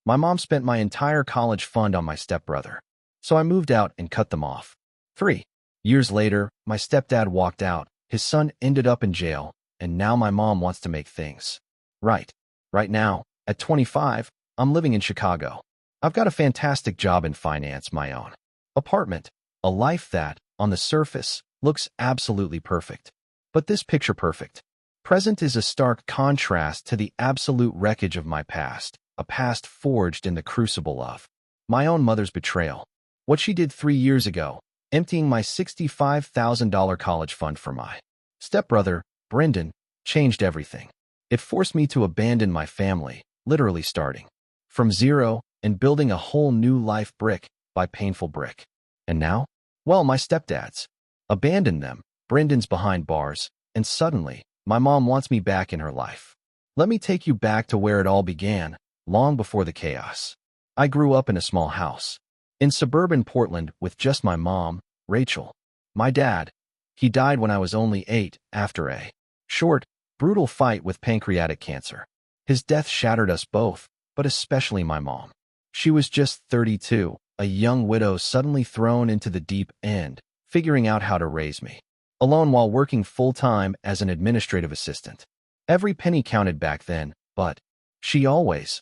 My mom spent my entire college fund on my stepbrother, so I moved out and cut them off. 3 years later, my stepdad walked out, his son ended up in jail, and now my mom wants to make things right. Right now, at 25, I'm living in Chicago. I've got a fantastic job in finance, my own apartment, a life that, on the surface, looks absolutely perfect. But this picture-perfect present is a stark contrast to the absolute wreckage of my past, a past forged in the crucible of my own mother's betrayal. What she did 3 years ago, emptying my $65,000 college fund for my stepbrother, Brendan, changed everything. It forced me to abandon my family, literally starting from zero and building a whole new life brick by painful brick. And now? Well, my stepdads abandoned them, Brendan's behind bars, and suddenly, my mom wants me back in her life. Let me take you back to where it all began, long before the chaos. I grew up in a small house in suburban Portland with just my mom, Rachel. My dad, he died when I was only 8 after a short, brutal fight with pancreatic cancer. His death shattered us both, but especially my mom. She was just 32, a young widow suddenly thrown into the deep end, figuring out how to raise me alone while working full-time as an administrative assistant. Every penny counted back then, but she always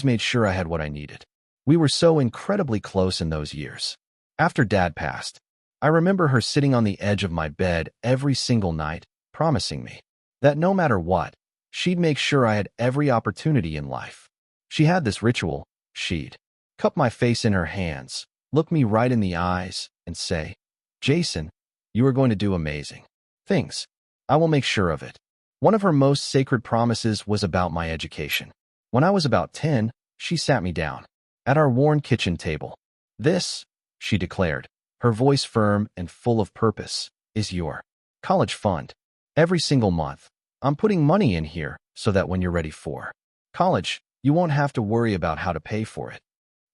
made sure I had what I needed. We were so incredibly close in those years. After Dad passed, I remember her sitting on the edge of my bed every single night, promising me that no matter what, she'd make sure I had every opportunity in life. She had this ritual. She'd cup my face in her hands, look me right in the eyes, and say, "Jason, you are going to do amazing things. I will make sure of it." One of her most sacred promises was about my education. When I was about 10, she sat me down at our worn kitchen table. "This," she declared, her voice firm and full of purpose, "is your college fund. Every single month, I'm putting money in here so that when you're ready for college, you won't have to worry about how to pay for it."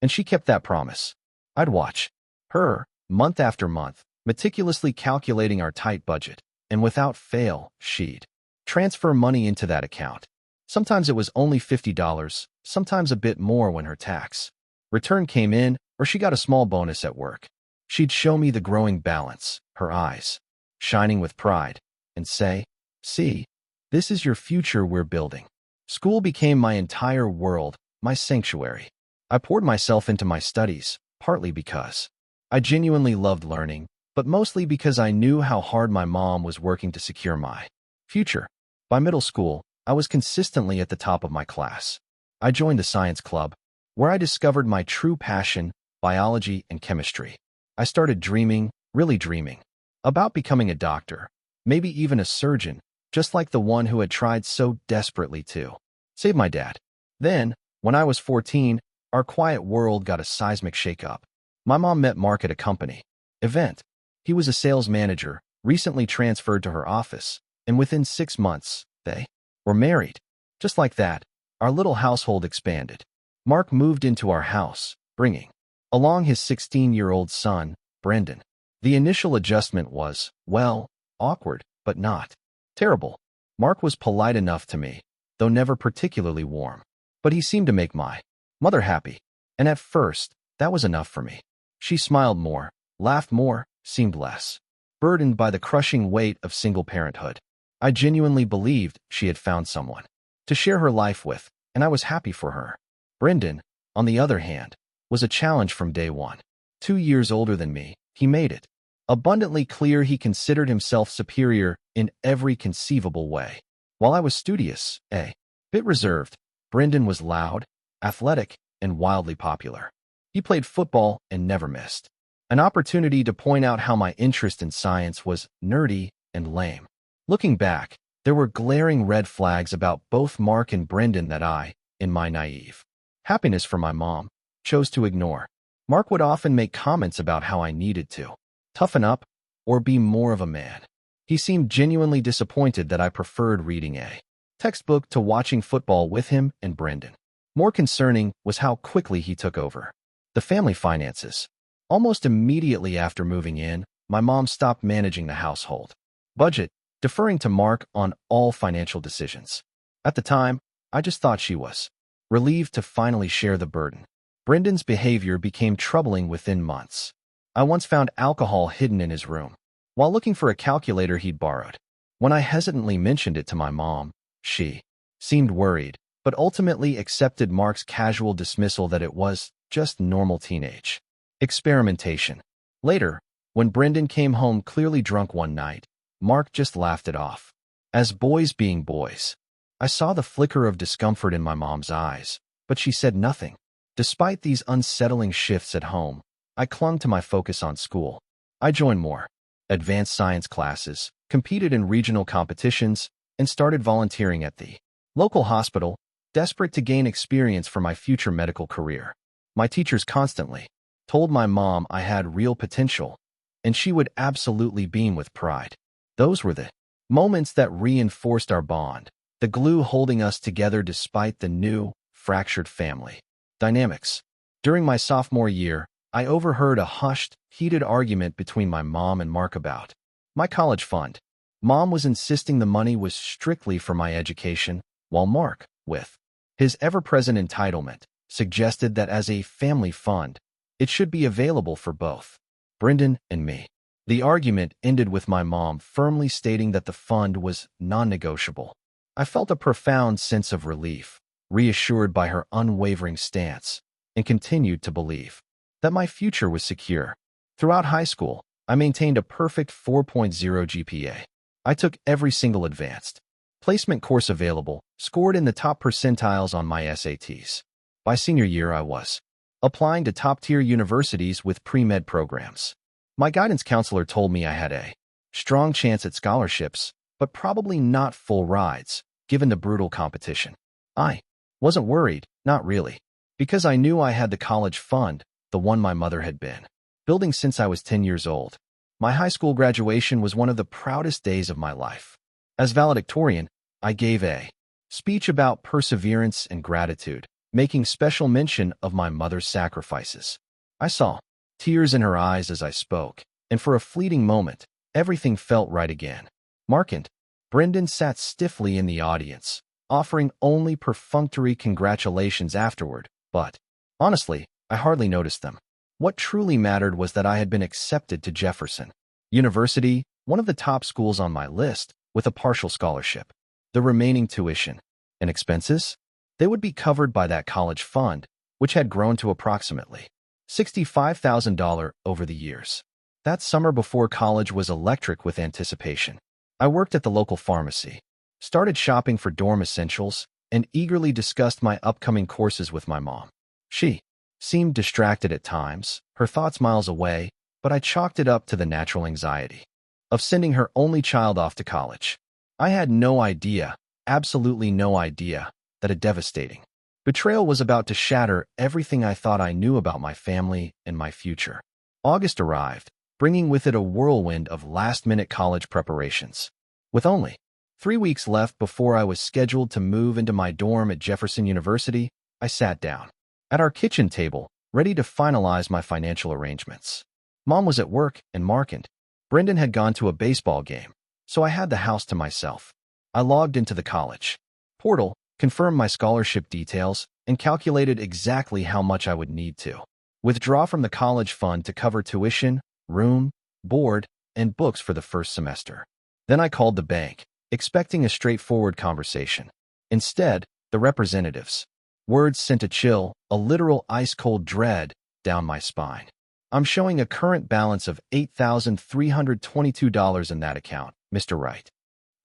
And she kept that promise. I'd watch her, month after month, meticulously calculating our tight budget, and without fail, she'd transfer money into that account. Sometimes it was only $50, sometimes a bit more when her tax return came in or she got a small bonus at work. She'd show me the growing balance, her eyes shining with pride, and say, "See, this is your future we're building." School became my entire world, my sanctuary. I poured myself into my studies, partly because I genuinely loved learning, but mostly because I knew how hard my mom was working to secure my future. By middle school, I was consistently at the top of my class. I joined the science club, where I discovered my true passion, biology and chemistry. I started dreaming, really dreaming, about becoming a doctor, maybe even a surgeon, just like the one who had tried so desperately to save my dad. Then, when I was 14, our quiet world got a seismic shake-up. My mom met Mark at a company event. He was a sales manager, recently transferred to her office, and within 6 months, they were married. Just like that, our little household expanded. Mark moved into our house, bringing along his 16-year-old son, Brendan. The initial adjustment was, well, awkward, but not terrible. Mark was polite enough to me, though never particularly warm. But he seemed to make my mother happy, and at first, that was enough for me. She smiled more, laughed more, seemed less burdened by the crushing weight of single parenthood. I genuinely believed she had found someone to share her life with, and I was happy for her. Brendan, on the other hand, was a challenge from day one. 2 years older than me, he made it abundantly clear he considered himself superior in every conceivable way. While I was studious, a bit reserved, Brendan was loud, athletic, and wildly popular. He played football and never missed an opportunity to point out how my interest in science was nerdy and lame. Looking back, there were glaring red flags about both Mark and Brendan that I, in my naive happiness for my mom, chose to ignore. Mark would often make comments about how I needed to toughen up or be more of a man. He seemed genuinely disappointed that I preferred reading a textbook to watching football with him and Brendan. More concerning was how quickly he took over the family finances. Almost immediately after moving in, my mom stopped managing the household budget, deferring to Mark on all financial decisions. At the time, I just thought she was relieved to finally share the burden. Brendan's behavior became troubling within months. I once found alcohol hidden in his room, while looking for a calculator he'd borrowed. When I hesitantly mentioned it to my mom, she seemed worried, but ultimately accepted Mark's casual dismissal that it was just normal teenage experimentation. Later, when Brendan came home clearly drunk one night, Mark just laughed it off. As boys being boys, I saw the flicker of discomfort in my mom's eyes, but she said nothing. Despite these unsettling shifts at home, I clung to my focus on school. I joined more advanced science classes, competed in regional competitions, and started volunteering at the local hospital, desperate to gain experience for my future medical career. My teachers constantly told my mom I had real potential, and she would absolutely beam with pride. Those were the moments that reinforced our bond, the glue holding us together despite the new, fractured family dynamics. During my sophomore year, I overheard a hushed, heated argument between my mom and Mark about my college fund. Mom was insisting the money was strictly for my education, while Mark, with his ever-present entitlement, suggested that as a family fund, it should be available for both Brendan and me. The argument ended with my mom firmly stating that the fund was non-negotiable. I felt a profound sense of relief, reassured by her unwavering stance, and continued to believe that my future was secure. Throughout high school, I maintained a perfect 4.0 GPA. I took every single advanced placement course available, scored in the top percentiles on my SATs. By senior year, I was applying to top-tier universities with pre-med programs. My guidance counselor told me I had a strong chance at scholarships, but probably not full rides, given the brutal competition. I wasn't worried, not really, because I knew I had the college fund, the one my mother had been building since I was 10 years old. My high school graduation was one of the proudest days of my life. As valedictorian, I gave a speech about perseverance and gratitude, making special mention of my mother's sacrifices. I saw tears in her eyes as I spoke, and for a fleeting moment, everything felt right again. Mark and Brendan sat stiffly in the audience, offering only perfunctory congratulations afterward, but honestly, I hardly noticed them. What truly mattered was that I had been accepted to Jefferson University, one of the top schools on my list, with a partial scholarship. The remaining tuition and expenses, they would be covered by that college fund, which had grown to approximately $65,000 over the years. That summer before college was electric with anticipation. I worked at the local pharmacy, started shopping for dorm essentials, and eagerly discussed my upcoming courses with my mom. She seemed distracted at times, her thoughts miles away, but I chalked it up to the natural anxiety of sending her only child off to college. I had no idea, absolutely no idea, that a devastating betrayal was about to shatter everything I thought I knew about my family and my future. August arrived, bringing with it a whirlwind of last-minute college preparations. With only 3 weeks left before I was scheduled to move into my dorm at Jefferson University, I sat down at our kitchen table, ready to finalize my financial arrangements. Mom was at work, and Mark and Brendan had gone to a baseball game, so I had the house to myself. I logged into the college portal, confirmed my scholarship details, and calculated exactly how much I would need to withdraw from the college fund to cover tuition, room, board, and books for the first semester. Then I called the bank, expecting a straightforward conversation. Instead, the representative's words sent a chill, a literal ice-cold dread, down my spine. I'm showing a current balance of $8,322 in that account, Mr. Wright.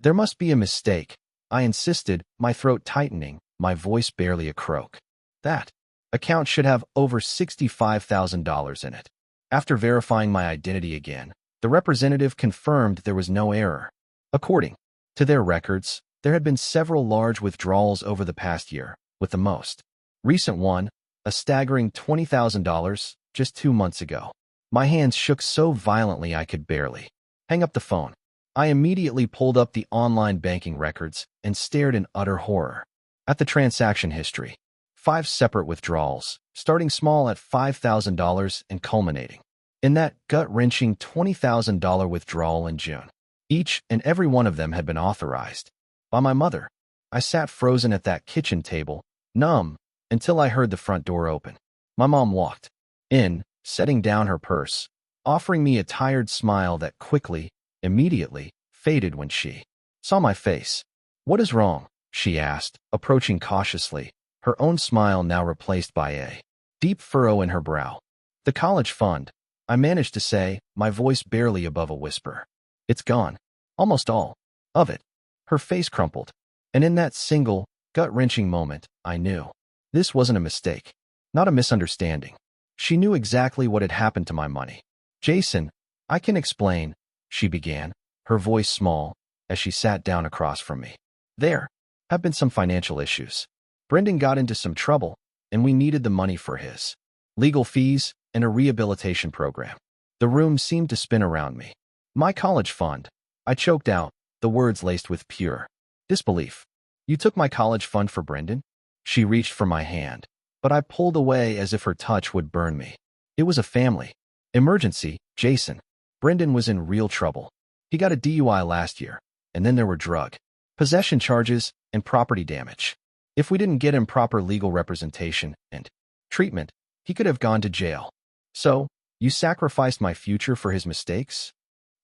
There must be a mistake, I insisted, my throat tightening, my voice barely a croak. That account should have over $65,000 in it. After verifying my identity again, the representative confirmed there was no error. According to their records, there had been several large withdrawals over the past year, with the most recent one, a staggering $20,000, just 2 months ago. My hands shook so violently I could barely hang up the phone. I immediately pulled up the online banking records and stared in utter horror at the transaction history. 5 separate withdrawals, starting small at $5,000 and culminating in that gut-wrenching $20,000 withdrawal in June. Each and every one of them had been authorized by my mother. I sat frozen at that kitchen table, numb, until I heard the front door open. My mom walked in, setting down her purse, offering me a tired smile that immediately, faded when she saw my face. "What is wrong?" she asked, approaching cautiously, her own smile now replaced by a deep furrow in her brow. "The college fund," I managed to say, my voice barely above a whisper. "It's gone. Almost all of it." Her face crumpled, and in that single, gut-wrenching moment, I knew this wasn't a mistake, not a misunderstanding. She knew exactly what had happened to my money. "Jason, I can explain," she began, her voice small, as she sat down across from me. "There have been some financial issues. Brendan got into some trouble, and we needed the money for his legal fees and a rehabilitation program." The room seemed to spin around me. "My college fund," I choked out, the words laced with pure disbelief. "You took my college fund for Brendan?" She reached for my hand, but I pulled away as if her touch would burn me. "It was a family emergency, Jason. Brendan was in real trouble. He got a DUI last year, and then there were drug possession charges and property damage. If we didn't get him proper legal representation and treatment, he could have gone to jail. So, you sacrificed my future for his mistakes?"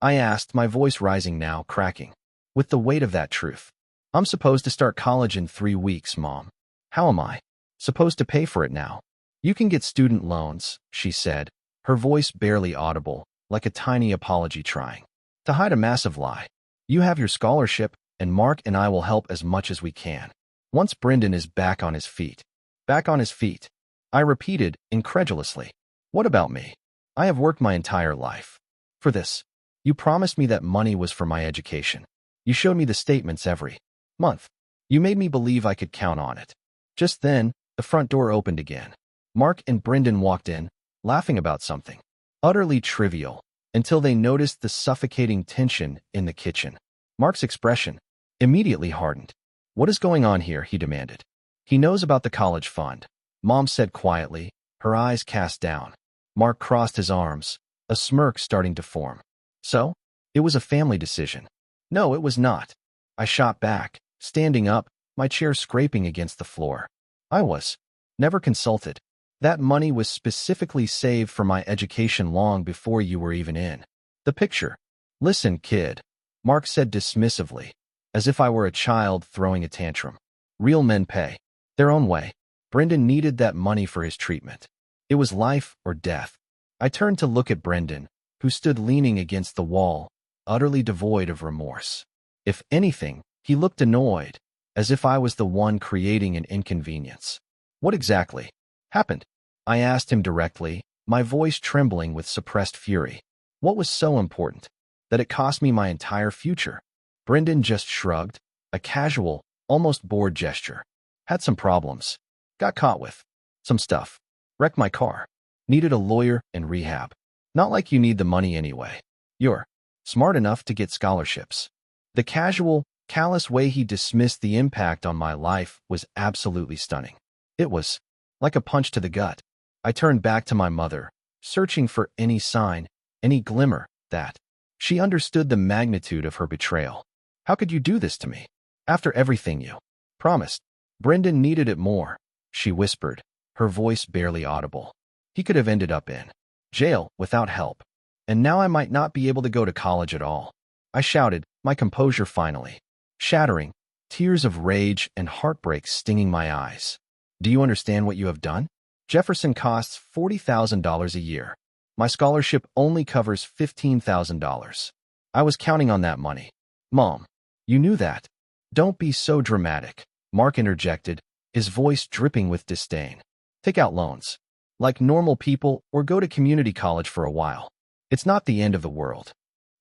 I asked, my voice rising now, cracking with the weight of that truth. "I'm supposed to start college in 3 weeks, Mom. How am I supposed to pay for it now?" "You can get student loans," she said, her voice barely audible, like a tiny apology trying to hide a massive lie. "You have your scholarship, and Mark and I will help as much as we can. Once Brendan is back on his feet." "Back on his feet," I repeated incredulously. "What about me? I have worked my entire life for this. You promised me that money was for my education. You showed me the statements every month. You made me believe I could count on it." Just then, the front door opened again. Mark and Brendan walked in, laughing about something utterly trivial, until they noticed the suffocating tension in the kitchen. Mark's expression immediately hardened. "What is going on here?" he demanded. "He knows about the college fund," Mom said quietly, her eyes cast down. Mark crossed his arms, a smirk starting to form. "So? It was a family decision." "No, it was not." I shot back, standing up, my chair scraping against the floor. "I was never consulted. That money was specifically saved for my education long before you were even in the picture." "Listen, kid," Mark said dismissively, as if I were a child throwing a tantrum. "Real men pay their own way. Brendan needed that money for his treatment. It was life or death." I turned to look at Brendan, who stood leaning against the wall, utterly devoid of remorse. If anything, he looked annoyed, as if I was the one creating an inconvenience. "What exactly happened?" I asked him directly, my voice trembling with suppressed fury. What was so important that it cost me my entire future? Brendan just shrugged, a casual, almost bored gesture. "Had some problems. Got caught with some stuff. Wrecked my car. Needed a lawyer and rehab. Not like you need the money anyway. You're smart enough to get scholarships." The casual, callous way he dismissed the impact on my life was absolutely stunning. It was like a punch to the gut. I turned back to my mother, searching for any sign, any glimmer, that she understood the magnitude of her betrayal. "How could you do this to me? After everything you promised?" "Brendan needed it more," she whispered, her voice barely audible. "He could have ended up in jail without help. And now I might not be able to go to college at all." I shouted, my composure finally shattering, tears of rage and heartbreak stinging my eyes. "Do you understand what you have done? Jefferson costs $40,000 a year. My scholarship only covers $15,000. I was counting on that money." "Mom, you knew that." "Don't be so dramatic," Mark interjected, his voice dripping with disdain. "Take out loans like normal people or go to community college for a while. It's not the end of the world."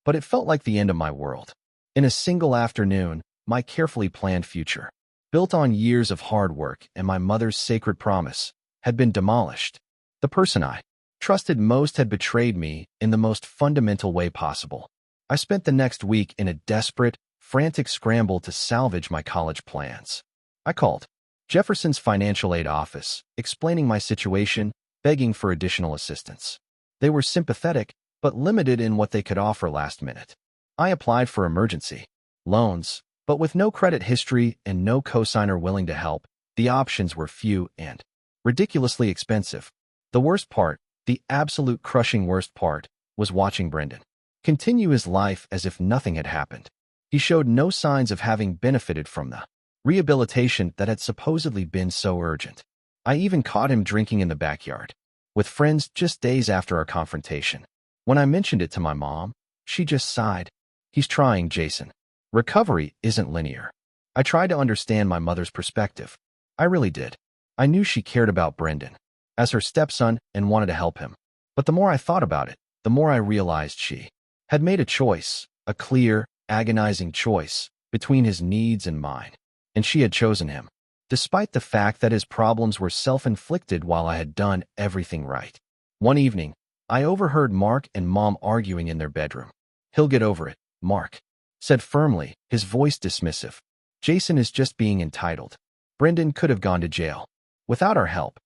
But it felt like the end of my world. In a single afternoon, my carefully planned future, built on years of hard work and my mother's sacred promise, had been demolished. The person I trusted most had betrayed me in the most fundamental way possible. I spent the next week in a desperate, frantic scramble to salvage my college plans. I called Jefferson's financial aid office, explaining my situation, begging for additional assistance. They were sympathetic, but limited in what they could offer last minute. I applied for emergency loans, but with no credit history and no cosigner willing to help, the options were few and Ridiculously expensive. The worst part, the absolute crushing worst part, was watching Brendan continue his life as if nothing had happened. He showed no signs of having benefited from the rehabilitation that had supposedly been so urgent. I even caught him drinking in the backyard with friends just days after our confrontation. When I mentioned it to my mom, she just sighed. He's trying, Jason. Recovery isn't linear. I tried to understand my mother's perspective. I really did. I knew she cared about Brendan as her stepson and wanted to help him. But the more I thought about it, the more I realized she had made a choice, a clear, agonizing choice, between his needs and mine. And she had chosen him, despite the fact that his problems were self-inflicted while I had done everything right. One evening, I overheard Mark and Mom arguing in their bedroom. "He'll get over it," Mark said firmly, his voice dismissive. "Jason is just being entitled. Brendan could have gone to jail. Without our help,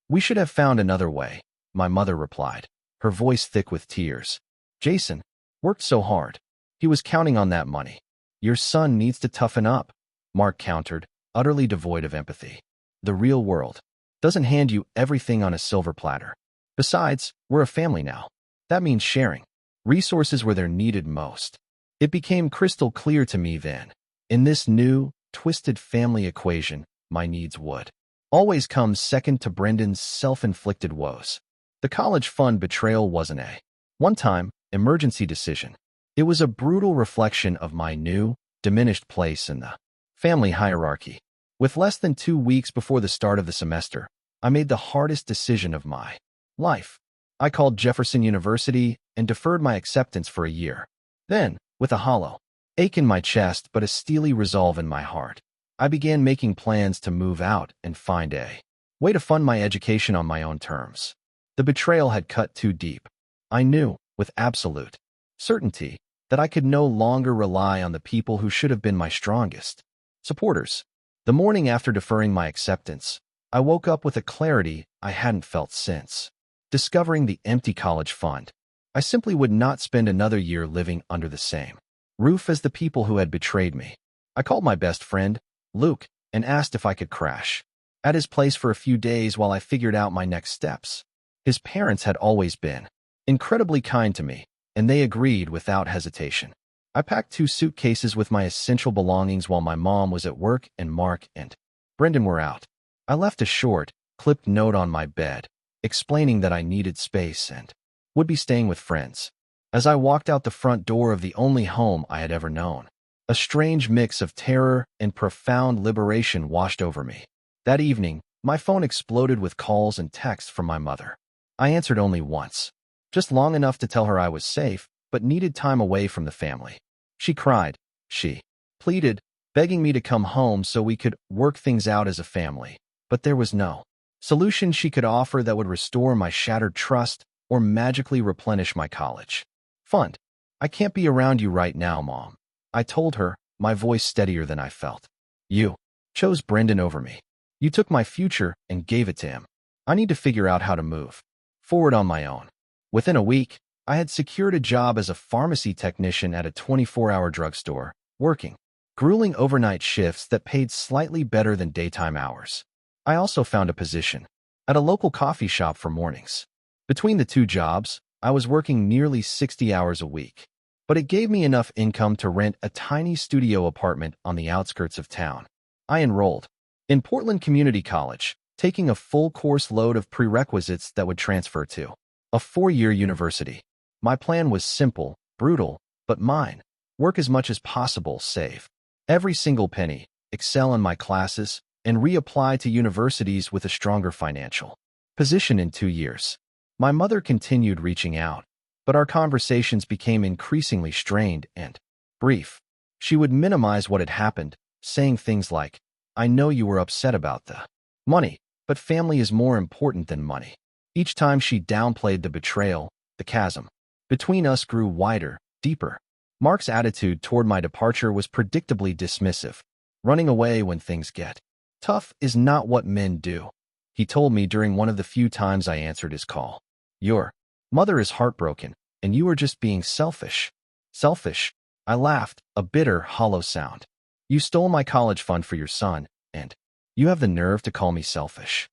we should have found another way," my mother replied, her voice thick with tears. "Jason worked so hard. He was counting on that money. Your son needs to toughen up," Mark countered, utterly devoid of empathy. "The real world doesn't hand you everything on a silver platter. Besides, we're a family now. That means sharing resources where they're needed most." It became crystal clear to me then. In this new, twisted family equation, my needs would always come second to Brendan's self-inflicted woes. The college fund betrayal wasn't a one-time, emergency decision. It was a brutal reflection of my new, diminished place in the family hierarchy. With less than 2 weeks before the start of the semester, I made the hardest decision of my life. I called Jefferson University and deferred my acceptance for a year. Then, with a hollow ache in my chest but a steely resolve in my heart, I began making plans to move out and find a way to fund my education on my own terms. The betrayal had cut too deep. I knew, with absolute certainty, that I could no longer rely on the people who should have been my strongest supporters. The morning after deferring my acceptance, I woke up with a clarity I hadn't felt since discovering the empty college fund. I simply would not spend another year living under the same roof as the people who had betrayed me. I called my best friend, Luke, and asked if I could crash at his place for a few days while I figured out my next steps. His parents had always been incredibly kind to me, and they agreed without hesitation. I packed 2 suitcases with my essential belongings while my mom was at work and Mark and Brendan were out. I left a short, clipped note on my bed, explaining that I needed space and would be staying with friends. As I walked out the front door of the only home I had ever known, a strange mix of terror and profound liberation washed over me. That evening, my phone exploded with calls and texts from my mother. I answered only once, just long enough to tell her I was safe, but needed time away from the family. She cried. She pleaded, begging me to come home so we could work things out as a family. But there was no solution she could offer that would restore my shattered trust or magically replenish my college fund. "I can't be around you right now, Mom," I told her, my voice steadier than I felt. "You chose Brendan over me. You took my future and gave it to him. I need to figure out how to move forward on my own." Within a week, I had secured a job as a pharmacy technician at a 24-hour drugstore, working grueling overnight shifts that paid slightly better than daytime hours. I also found a position at a local coffee shop for mornings. Between the 2 jobs, I was working nearly 60 hours a week, but it gave me enough income to rent a tiny studio apartment on the outskirts of town. I enrolled in Portland Community College, taking a full course load of prerequisites that would transfer to a 4-year university. My plan was simple, brutal, but mine. Work as much as possible, save every single penny, excel in my classes, and reapply to universities with a stronger financial position in 2 years. My mother continued reaching out, but our conversations became increasingly strained and brief. She would minimize what had happened, saying things like, "I know you were upset about the money, but family is more important than money." Each time she downplayed the betrayal, the chasm between us grew wider, deeper. Mark's attitude toward my departure was predictably dismissive. "Running away when things get tough is not what men do," he told me during one of the few times I answered his call. "Your mother is heartbroken, and you are just being selfish." "Selfish?" I laughed, a bitter, hollow sound. "You stole my college fund for your son, and you have the nerve to call me selfish?"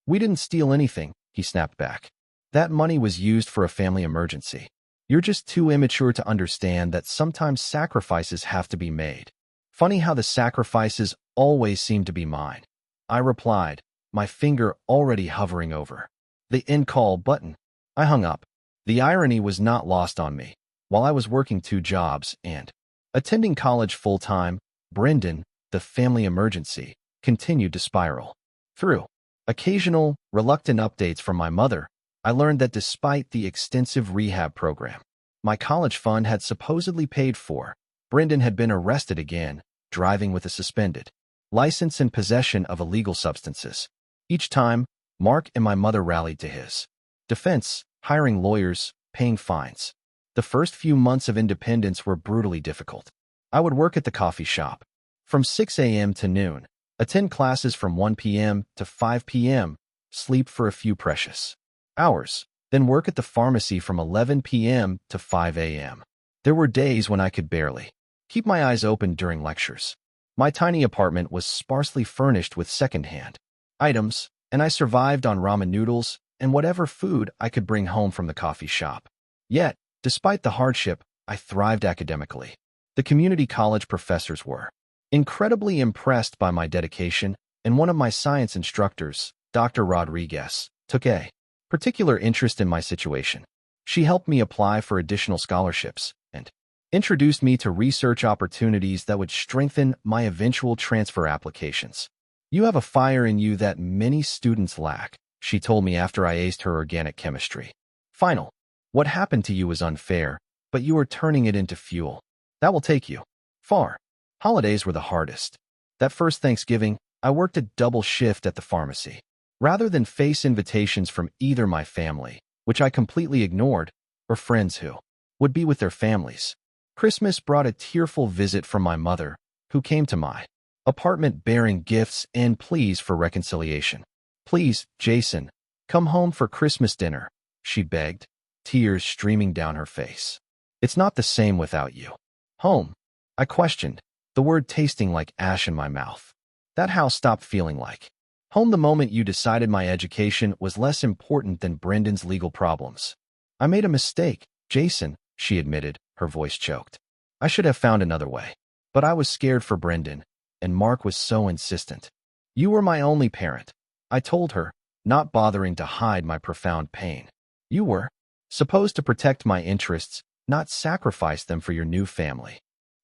We didn't steal anything, he snapped back. That money was used for a family emergency. You're just too immature to understand that sometimes sacrifices have to be made. Funny how the sacrifices always seem to be mine. I replied, my finger already hovering over the end call button. I hung up. The irony was not lost on me. While I was working 2 jobs and attending college full-time, Brendan, the family emergency, continued to spiral. Through occasional, reluctant updates from my mother, I learned that despite the extensive rehab program my college fund had supposedly paid for, Brendan had been arrested again, driving with a suspended license and possession of illegal substances. Each time, Mark and my mother rallied to his defense, hiring lawyers, paying fines. The first few months of independence were brutally difficult. I would work at the coffee shop from 6 a.m. to noon, attend classes from 1 p.m. to 5 p.m., sleep for a few precious hours, then work at the pharmacy from 11 p.m. to 5 a.m. There were days when I could barely keep my eyes open during lectures. My tiny apartment was sparsely furnished with second-hand items, and I survived on ramen noodles and whatever food I could bring home from the coffee shop. Yet, despite the hardship, I thrived academically. The community college professors were incredibly impressed by my dedication, and one of my science instructors, Dr. Rodriguez, took a particular interest in my situation. She helped me apply for additional scholarships and introduced me to research opportunities that would strengthen my eventual transfer applications. You have a fire in you that many students lack, she told me after I aced her organic chemistry final. What happened to you was unfair, but you are turning it into fuel that will take you far. Holidays were the hardest. That first Thanksgiving, I worked a double shift at the pharmacy. Rather than face invitations from either my family, which I completely ignored, or friends who would be with their families, Christmas brought a tearful visit from my mother, who came to my apartment bearing gifts and pleas for reconciliation. Please, Jason, come home for Christmas dinner, she begged, tears streaming down her face. It's not the same without you. Home? I questioned, the word tasting like ash in my mouth. That house stopped feeling like home the moment you decided my education was less important than Brendan's legal problems. I made a mistake, Jason, she admitted, her voice choked. I should have found another way. But I was scared for Brendan, and Mark was so insistent. You were my only parent, I told her, not bothering to hide my profound pain. You were supposed to protect my interests, not sacrifice them for your new family.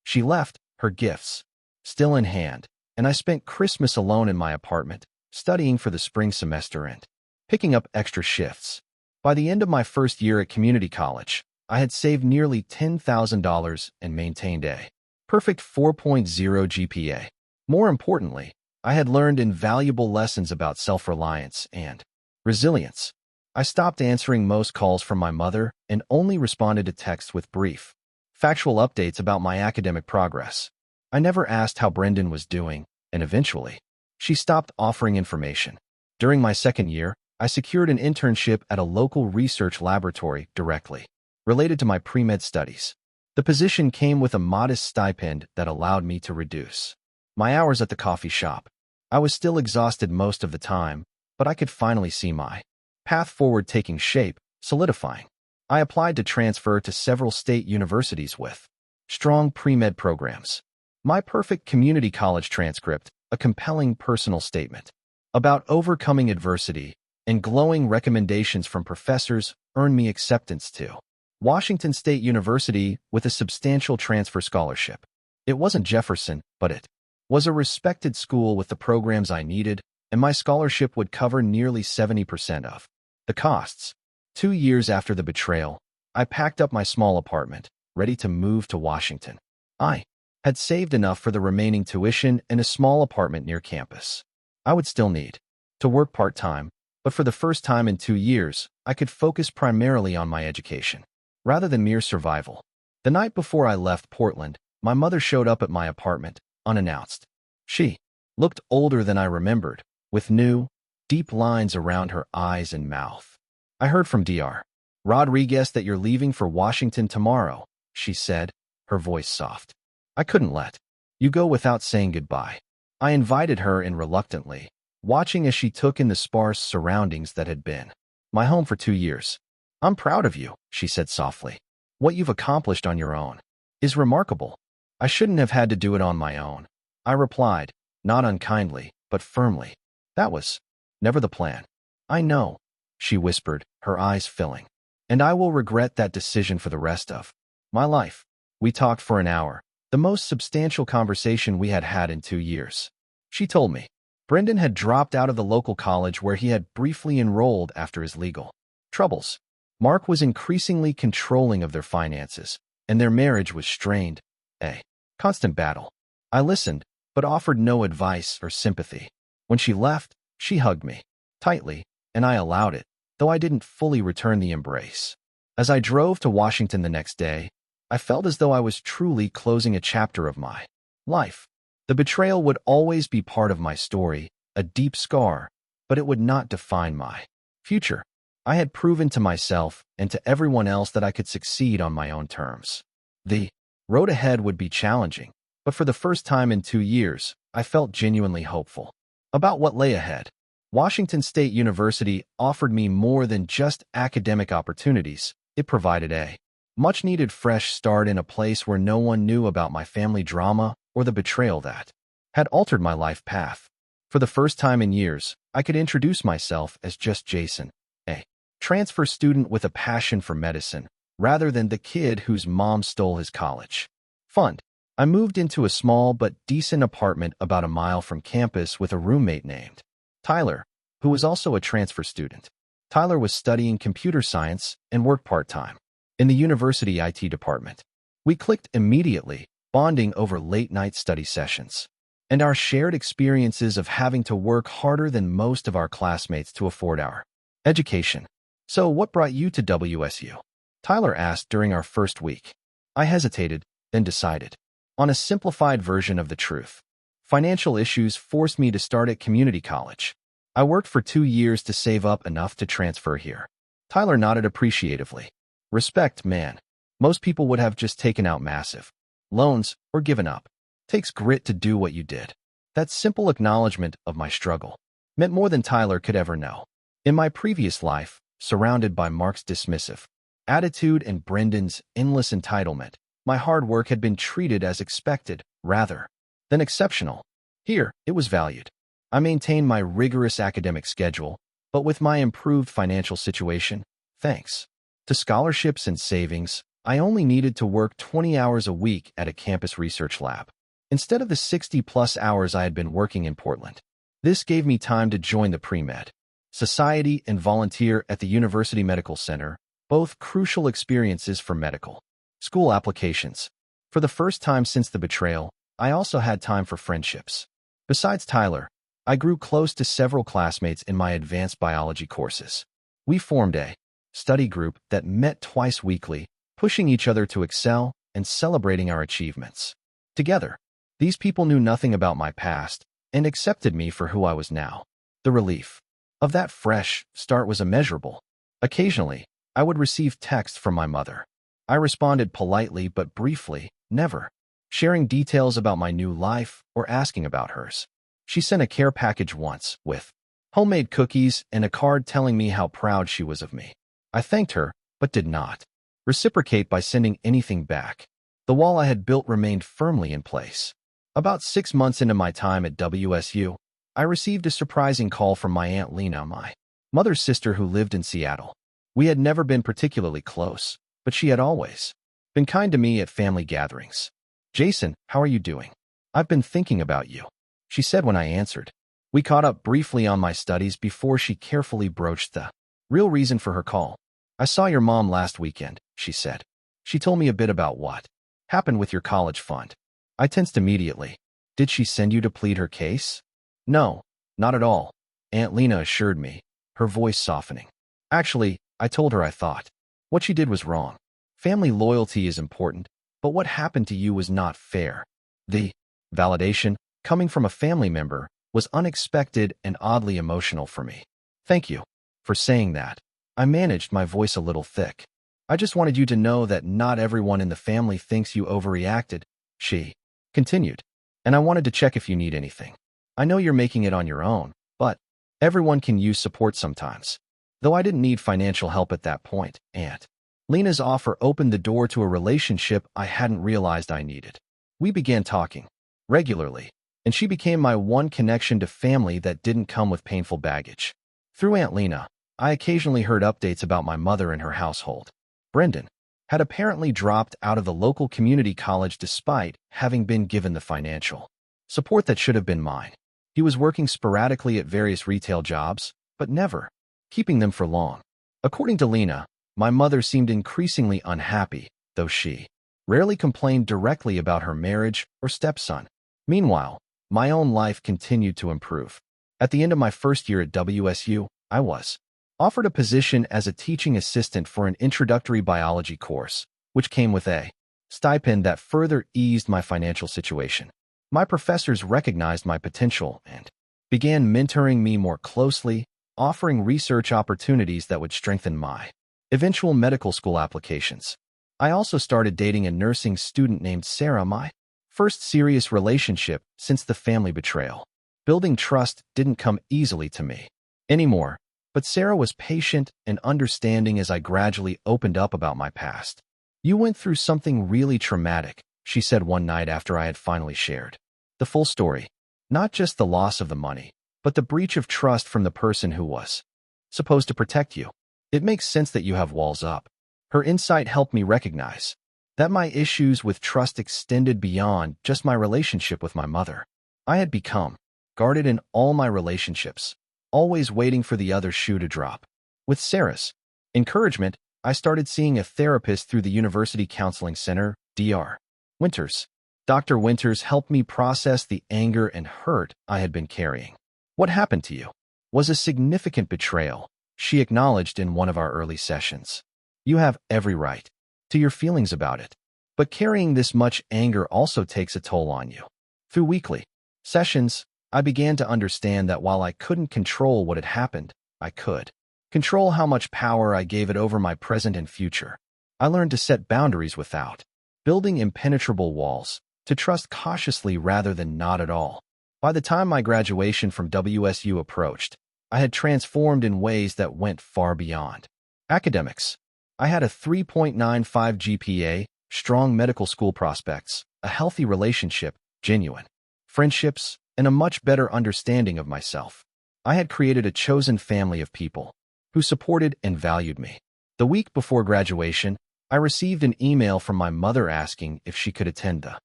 She left, her gifts still in hand, and I spent Christmas alone in my apartment, studying for the spring semester and picking up extra shifts. By the end of my first year at community college, I had saved nearly $10,000 and maintained a perfect 4.0 GPA. More importantly, I had learned invaluable lessons about self-reliance and resilience. I stopped answering most calls from my mother and only responded to texts with brief, factual updates about my academic progress. I never asked how Brendan was doing, and eventually, she stopped offering information. During my second year, I secured an internship at a local research laboratory directly related to my pre-med studies. The position came with a modest stipend that allowed me to reduce my hours at the coffee shop. I was still exhausted most of the time, but I could finally see my path forward taking shape, solidifying. I applied to transfer to several state universities with strong pre-med programs. My perfect community college transcript, a compelling personal statement about overcoming adversity, and glowing recommendations from professors earned me acceptance to Washington State University with a substantial transfer scholarship. It wasn't Jefferson, but it was a respected school with the programs I needed, and my scholarship would cover nearly 70% of the costs. 2 years after the betrayal, I packed up my small apartment, ready to move to Washington. I had saved enough for the remaining tuition and a small apartment near campus. I would still need to work part-time, but for the first time in 2 years, I could focus primarily on my education, rather than mere survival. The night before I left Portland, my mother showed up at my apartment, unannounced. She looked older than I remembered, with new, deep lines around her eyes and mouth. I heard from Dr. Rodriguez that you're leaving for Washington tomorrow, she said, her voice soft. I couldn't let you go without saying goodbye. I invited her in reluctantly, watching as she took in the sparse surroundings that had been my home for 2 years. "I'm proud of you," she said softly. "What you've accomplished on your own is remarkable. I shouldn't have had to do it on my own," I replied, not unkindly, but firmly. "That was never the plan." "I know," she whispered, her eyes filling. "And I will regret that decision for the rest of my life." We talked for an hour, the most substantial conversation we had had in 2 years. She told me Brendan had dropped out of the local college where he had briefly enrolled after his legal troubles. Mark was increasingly controlling of their finances, and their marriage was strained, a constant battle. I listened, but offered no advice or sympathy. When she left, she hugged me tightly, and I allowed it, though I didn't fully return the embrace. As I drove to Washington the next day, I felt as though I was truly closing a chapter of my life. The betrayal would always be part of my story, a deep scar, but it would not define my future. I had proven to myself and to everyone else that I could succeed on my own terms. The road ahead would be challenging, but for the first time in 2 years, I felt genuinely hopeful about what lay ahead. Washington State University offered me more than just academic opportunities. It provided a much-needed fresh start in a place where no one knew about my family drama or the betrayal that had altered my life path. For the first time in years, I could introduce myself as just Jason, a transfer student with a passion for medicine, rather than the kid whose mom stole his college fund. I moved into a small but decent apartment about a mile from campus with a roommate named Tyler, who was also a transfer student. Tyler was studying computer science and worked part-time in the university IT department. We clicked immediately, bonding over late-night study sessions and our shared experiences of having to work harder than most of our classmates to afford our education. "So what brought you to WSU?" Tyler asked during our first week. I hesitated, then decided on a simplified version of the truth. Financial issues forced me to start at community college. I worked for 2 years to save up enough to transfer here. Tyler nodded appreciatively. "Respect, man. Most people would have just taken out massive loans or given up. Takes grit to do what you did." That simple acknowledgement of my struggle meant more than Tyler could ever know. In my previous life, surrounded by Mark's dismissive attitude and Brendan's endless entitlement, my hard work had been treated as expected rather than exceptional. Here, it was valued. I maintained my rigorous academic schedule, but with my improved financial situation, thanks to scholarships and savings, I only needed to work 20 hours a week at a campus research lab, instead of the 60-plus hours I had been working in Portland. This gave me time to join the pre-med society and volunteer at the University Medical Center, both crucial experiences for medical school applications. For the first time since the betrayal, I also had time for friendships. Besides Tyler, I grew close to several classmates in my advanced biology courses. We formed a study group that met twice weekly, pushing each other to excel and celebrating our achievements. Together, these people knew nothing about my past and accepted me for who I was now. The relief of that fresh start was immeasurable. Occasionally, I would receive texts from my mother. I responded politely but briefly, never sharing details about my new life or asking about hers. She sent a care package once with homemade cookies and a card telling me how proud she was of me. I thanked her, but did not reciprocate by sending anything back. The wall I had built remained firmly in place. About 6 months into my time at WSU, I received a surprising call from my Aunt Lena, my mother's sister who lived in Seattle. We had never been particularly close, but she had always been kind to me at family gatherings. "Jason, how are you doing? I've been thinking about you," she said when I answered. We caught up briefly on my studies before she carefully broached the real reason for her call. "I saw your mom last weekend," she said. "She told me a bit about what happened with your college fund." I tensed immediately. "Did she send you to plead her case?" "No, not at all," Aunt Lena assured me, her voice softening. "Actually, I told her I thought what she did was wrong. Family loyalty is important, but what happened to you was not fair." The validation, coming from a family member, was unexpected and oddly emotional for me. "Thank you for saying that." I managed my voice a little thick. "I just wanted you to know that not everyone in the family thinks you overreacted," she continued. "And I wanted to check if you need anything. I know you're making it on your own, but Everyone can use support sometimes. Though I didn't need financial help at that point, Aunt Lena's offer opened the door to a relationship I hadn't realized I needed. We began talking regularly, and she became my one connection to family that didn't come with painful baggage. Through Aunt Lena, I occasionally heard updates about my mother and her household. Brendan had apparently dropped out of the local community college despite having been given the financial support that should have been mine. He was working sporadically at various retail jobs, but never keeping them for long. According to Lena, my mother seemed increasingly unhappy, though she rarely complained directly about her marriage or stepson. Meanwhile, my own life continued to improve. At the end of my first year at WSU, I was offered a position as a teaching assistant for an introductory biology course, which came with a stipend that further eased my financial situation. My professors recognized my potential and began mentoring me more closely, offering research opportunities that would strengthen my eventual medical school applications. I also started dating a nursing student named Sarah, my first serious relationship since the family betrayal. Building trust didn't come easily to me anymore, but Sarah was patient and understanding as I gradually opened up about my past. "You went through something really traumatic," she said one night after I had finally shared the full story. Not just the loss of the money, but the breach of trust from the person who was supposed to protect you. "It makes sense that you have walls up." Her insight helped me recognize that my issues with trust extended beyond just my relationship with my mother. I had become guarded in all my relationships, always waiting for the other shoe to drop. With Sarah's encouragement, I started seeing a therapist through the University Counseling Center, Dr. Winters. Dr. Winters helped me process the anger and hurt I had been carrying. "What happened to you was a significant betrayal," she acknowledged in one of our early sessions. "You have every right to your feelings about it, but carrying this much anger also takes a toll on you." Through weekly sessions, I began to understand that while I couldn't control what had happened, I could control how much power I gave it over my present and future. I learned to set boundaries without building impenetrable walls, to trust cautiously rather than not at all. By the time my graduation from WSU approached, I had transformed in ways that went far beyond academics. I had a 3.95 GPA, strong medical school prospects, a healthy relationship, genuine friendships, and a much better understanding of myself. I had created a chosen family of people who supported and valued me. The week before graduation, I received an email from my mother asking if she could attend the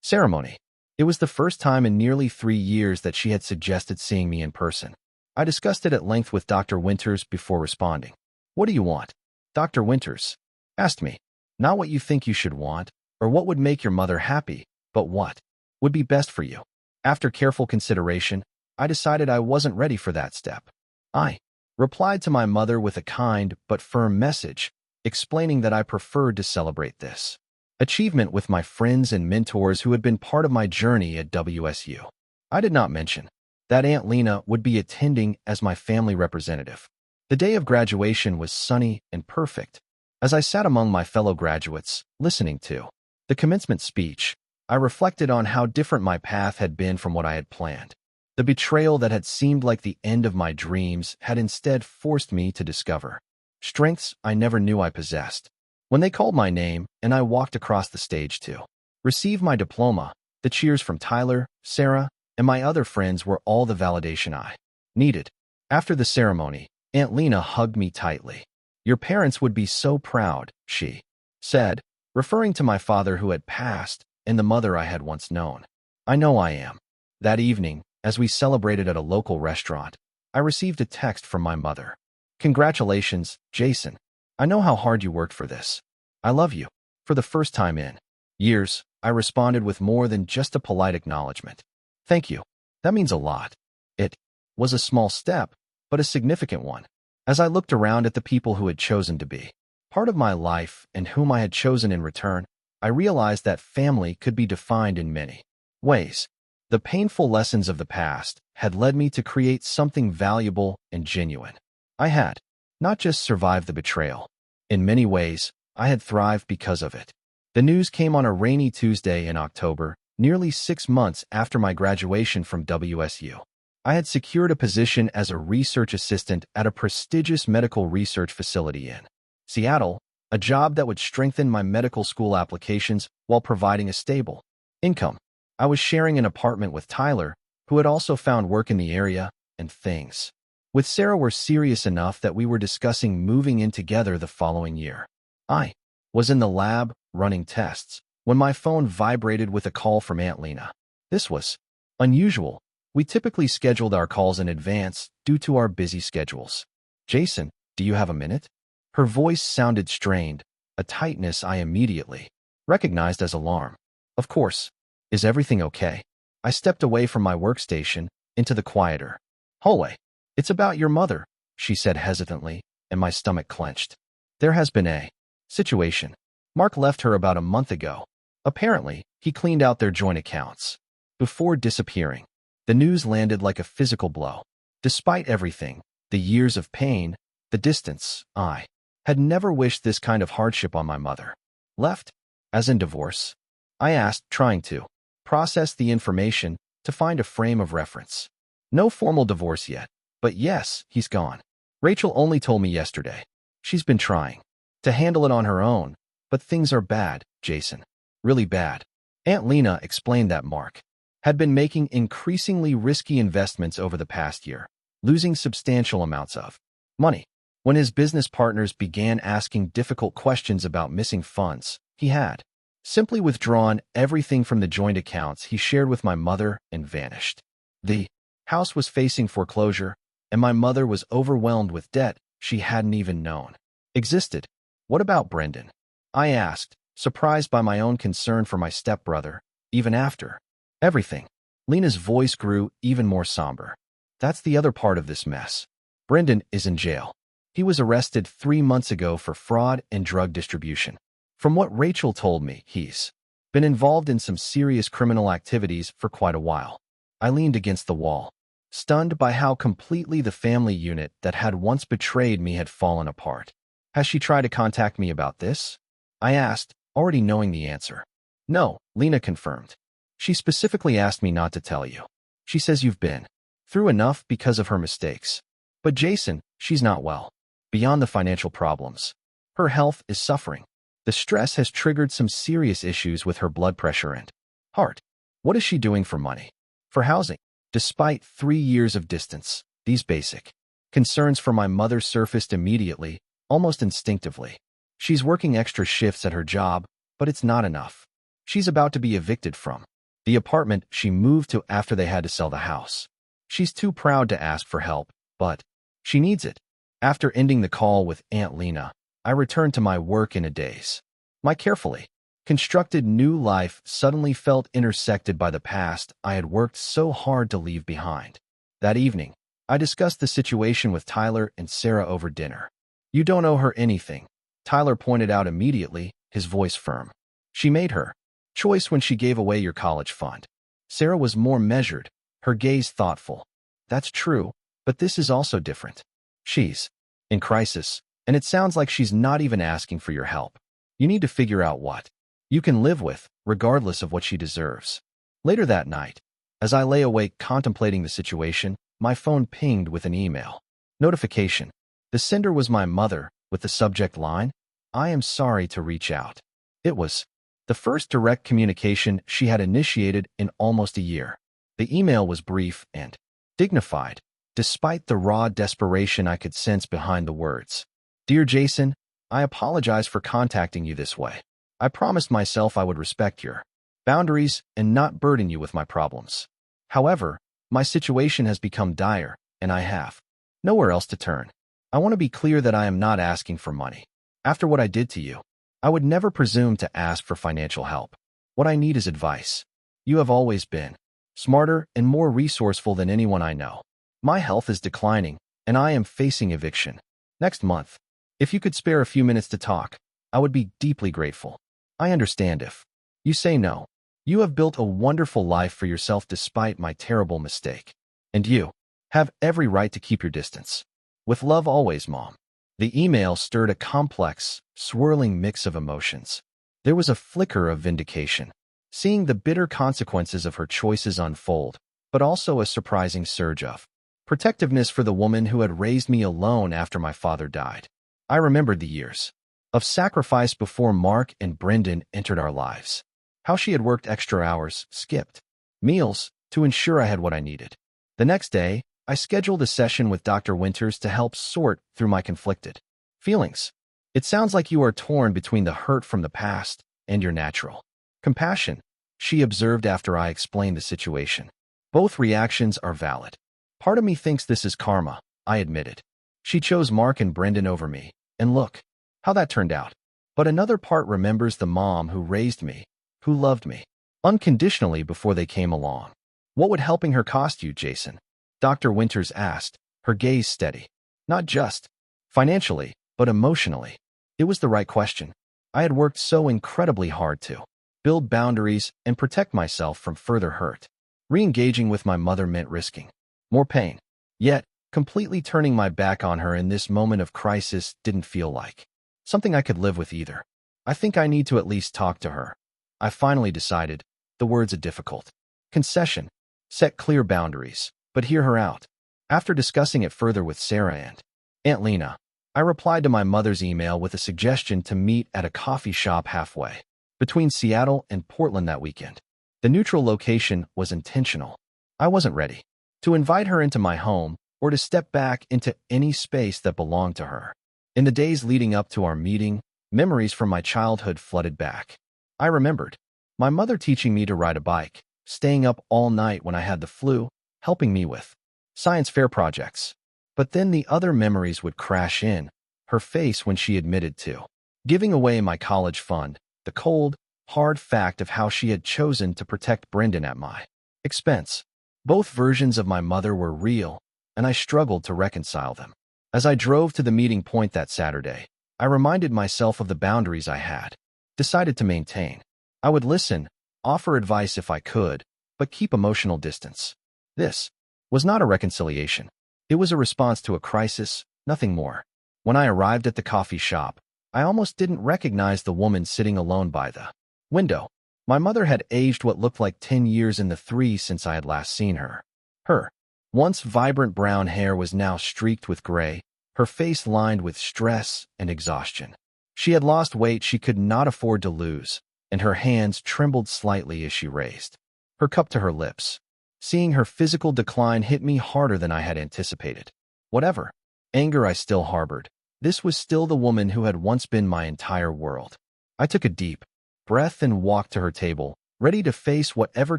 ceremony. It was the first time in nearly 3 years that she had suggested seeing me in person. I discussed it at length with Dr. Winters before responding. "What do you want?" Dr. Winters asked me. "Not what you think you should want, or what would make your mother happy, but what would be best for you." After careful consideration, I decided I wasn't ready for that step. I replied to my mother with a kind but firm message, explaining that I preferred to celebrate this achievement with my friends and mentors who had been part of my journey at WSU. I did not mention that Aunt Lena would be attending as my family representative. The day of graduation was sunny and perfect. As I sat among my fellow graduates, listening to the commencement speech, I reflected on how different my path had been from what I had planned. The betrayal that had seemed like the end of my dreams had instead forced me to discover strengths I never knew I possessed. When they called my name and I walked across the stage to receive my diploma, the cheers from Tyler, Sarah, and my other friends were all the validation I needed. After the ceremony, Aunt Lena hugged me tightly. "Your parents would be so proud," she said, referring to my father who had passed and the mother I had once known. "I know I am." That evening, as we celebrated at a local restaurant, I received a text from my mother. "Congratulations, Jason. I know how hard you worked for this. I love you." For the first time in years, I responded with more than just a polite acknowledgement. "Thank you. That means a lot." It was a small step, but a significant one. As I looked around at the people who had chosen to be part of my life and whom I had chosen in return, I realized that family could be defined in many ways. The painful lessons of the past had led me to create something valuable and genuine. I had not just survived the betrayal. In many ways, I had thrived because of it. The news came on a rainy Tuesday in October, nearly 6 months after my graduation from WSU. I had secured a position as a research assistant at a prestigious medical research facility in Seattle, a job that would strengthen my medical school applications while providing a stable income. I was sharing an apartment with Tyler, who had also found work in the area, and things with Sarah were serious enough that we were discussing moving in together the following year. I was in the lab running tests when my phone vibrated with a call from Aunt Lena. This was unusual. We typically scheduled our calls in advance due to our busy schedules. "Jason, do you have a minute?" Her voice sounded strained, a tightness I immediately recognized as alarm. "Of course. Is everything okay?" I stepped away from my workstation into the quieter hallway. "It's about your mother," she said hesitantly, and my stomach clenched. "There has been a situation. Mark left her about a month ago. Apparently, he cleaned out their joint accounts before disappearing." The news landed like a physical blow. Despite everything, the years of pain, the distance, I had never wished this kind of hardship on my mother. "Left? As in divorce?" I asked, trying to process the information to find a frame of reference. "No formal divorce yet, but yes, he's gone. Rachel only told me yesterday. She's been trying to handle it on her own, but things are bad, Jason. Really bad." Aunt Lena explained that Mark had been making increasingly risky investments over the past year, losing substantial amounts of money. When his business partners began asking difficult questions about missing funds, he had simply withdrawn everything from the joint accounts he shared with my mother and vanished. The house was facing foreclosure, and my mother was overwhelmed with debt she hadn't even known existed. "What about Brendan?" I asked, surprised by my own concern for my stepbrother, even after everything. Lena's voice grew even more somber. "That's the other part of this mess. Brendan is in jail. He was arrested 3 months ago for fraud and drug distribution. From what Rachel told me, he's been involved in some serious criminal activities for quite a while." I leaned against the wall, stunned by how completely the family unit that had once betrayed me had fallen apart. "Has she tried to contact me about this?" I asked, already knowing the answer. "No," Lena confirmed. "She specifically asked me not to tell you. She says you've been through enough because of her mistakes. But Jason, she's not well. Beyond the financial problems, her health is suffering. The stress has triggered some serious issues with her blood pressure and heart." "What is she doing for money?" "For housing." Despite 3 years of distance, these basic concerns for my mother surfaced immediately, almost instinctively. "She's working extra shifts at her job, but it's not enough. She's about to be evicted from the apartment she moved to after they had to sell the house. She's too proud to ask for help, but she needs it." After ending the call with Aunt Lena, I returned to my work in a daze. My carefully constructed new life suddenly felt intersected by the past I had worked so hard to leave behind. That evening, I discussed the situation with Tyler and Sarah over dinner. "You don't owe her anything," Tyler pointed out immediately, his voice firm. "She made her choice when she gave away your college fund." Sarah was more measured, her gaze thoughtful. "That's true, but this is also different. She's in crisis, and it sounds like she's not even asking for your help. You need to figure out what you can live with, regardless of what she deserves." Later that night, as I lay awake contemplating the situation, my phone pinged with an email notification. The sender was my mother, with the subject line, "I am sorry to reach out." It was the first direct communication she had initiated in almost a year. The email was brief and dignified, despite the raw desperation I could sense behind the words. "Dear Jason, I apologize for contacting you this way. I promised myself I would respect your boundaries and not burden you with my problems. However, my situation has become dire, and I have nowhere else to turn. I want to be clear that I am not asking for money. After what I did to you, I would never presume to ask for financial help. What I need is advice. You have always been smarter and more resourceful than anyone I know. My health is declining, and I am facing eviction next month. If you could spare a few minutes to talk, I would be deeply grateful. I understand if you say no. You have built a wonderful life for yourself despite my terrible mistake, and you have every right to keep your distance. With love always, Mom." The email stirred a complex, swirling mix of emotions. There was a flicker of vindication, seeing the bitter consequences of her choices unfold, but also a surprising surge of protectiveness for the woman who had raised me alone after my father died. I remembered the years of sacrifice before Mark and Brendan entered our lives. How she had worked extra hours, skipped meals, to ensure I had what I needed. The next day, I scheduled a session with Dr. Winters to help sort through my conflicted feelings. It sounds like you are torn between the hurt from the past and your natural compassion, she observed after I explained the situation. Both reactions are valid. Part of me thinks this is karma, I admitted. She chose Mark and Brendan over me, and look how that turned out. But another part remembers the mom who raised me, who loved me unconditionally before they came along. What would helping her cost you, Jason? Dr. Winters asked, her gaze steady. Not just financially, but emotionally. It was the right question. I had worked so incredibly hard to build boundaries and protect myself from further hurt. Re-engaging with my mother meant risking more pain. Yet, completely turning my back on her in this moment of crisis didn't feel like something I could live with either. I think I need to at least talk to her. I finally decided. The words a difficult concession. Set clear boundaries, but hear her out. After discussing it further with Sarah and Aunt Lena, I replied to my mother's email with a suggestion to meet at a coffee shop halfway between Seattle and Portland that weekend. The neutral location was intentional. I wasn't ready to invite her into my home or to step back into any space that belonged to her. In the days leading up to our meeting, memories from my childhood flooded back. I remembered my mother teaching me to ride a bike, staying up all night when I had the flu, helping me with science fair projects. But then the other memories would crash in, her face when she admitted to giving away my college fund, the cold, hard fact of how she had chosen to protect Brendan at my expense. Both versions of my mother were real, and I struggled to reconcile them. As I drove to the meeting point that Saturday, I reminded myself of the boundaries I had decided to maintain. I would listen, offer advice if I could, but keep emotional distance. This was not a reconciliation. It was a response to a crisis, nothing more. When I arrived at the coffee shop, I almost didn't recognize the woman sitting alone by the window. My mother had aged what looked like 10 years in the 3 since I had last seen her. Her once vibrant brown hair was now streaked with gray, her face lined with stress and exhaustion. She had lost weight she could not afford to lose, and her hands trembled slightly as she raised her cup to her lips. Seeing her physical decline hit me harder than I had anticipated. Whatever anger I still harbored, this was still the woman who had once been my entire world. I took a deep breath and walked to her table, ready to face whatever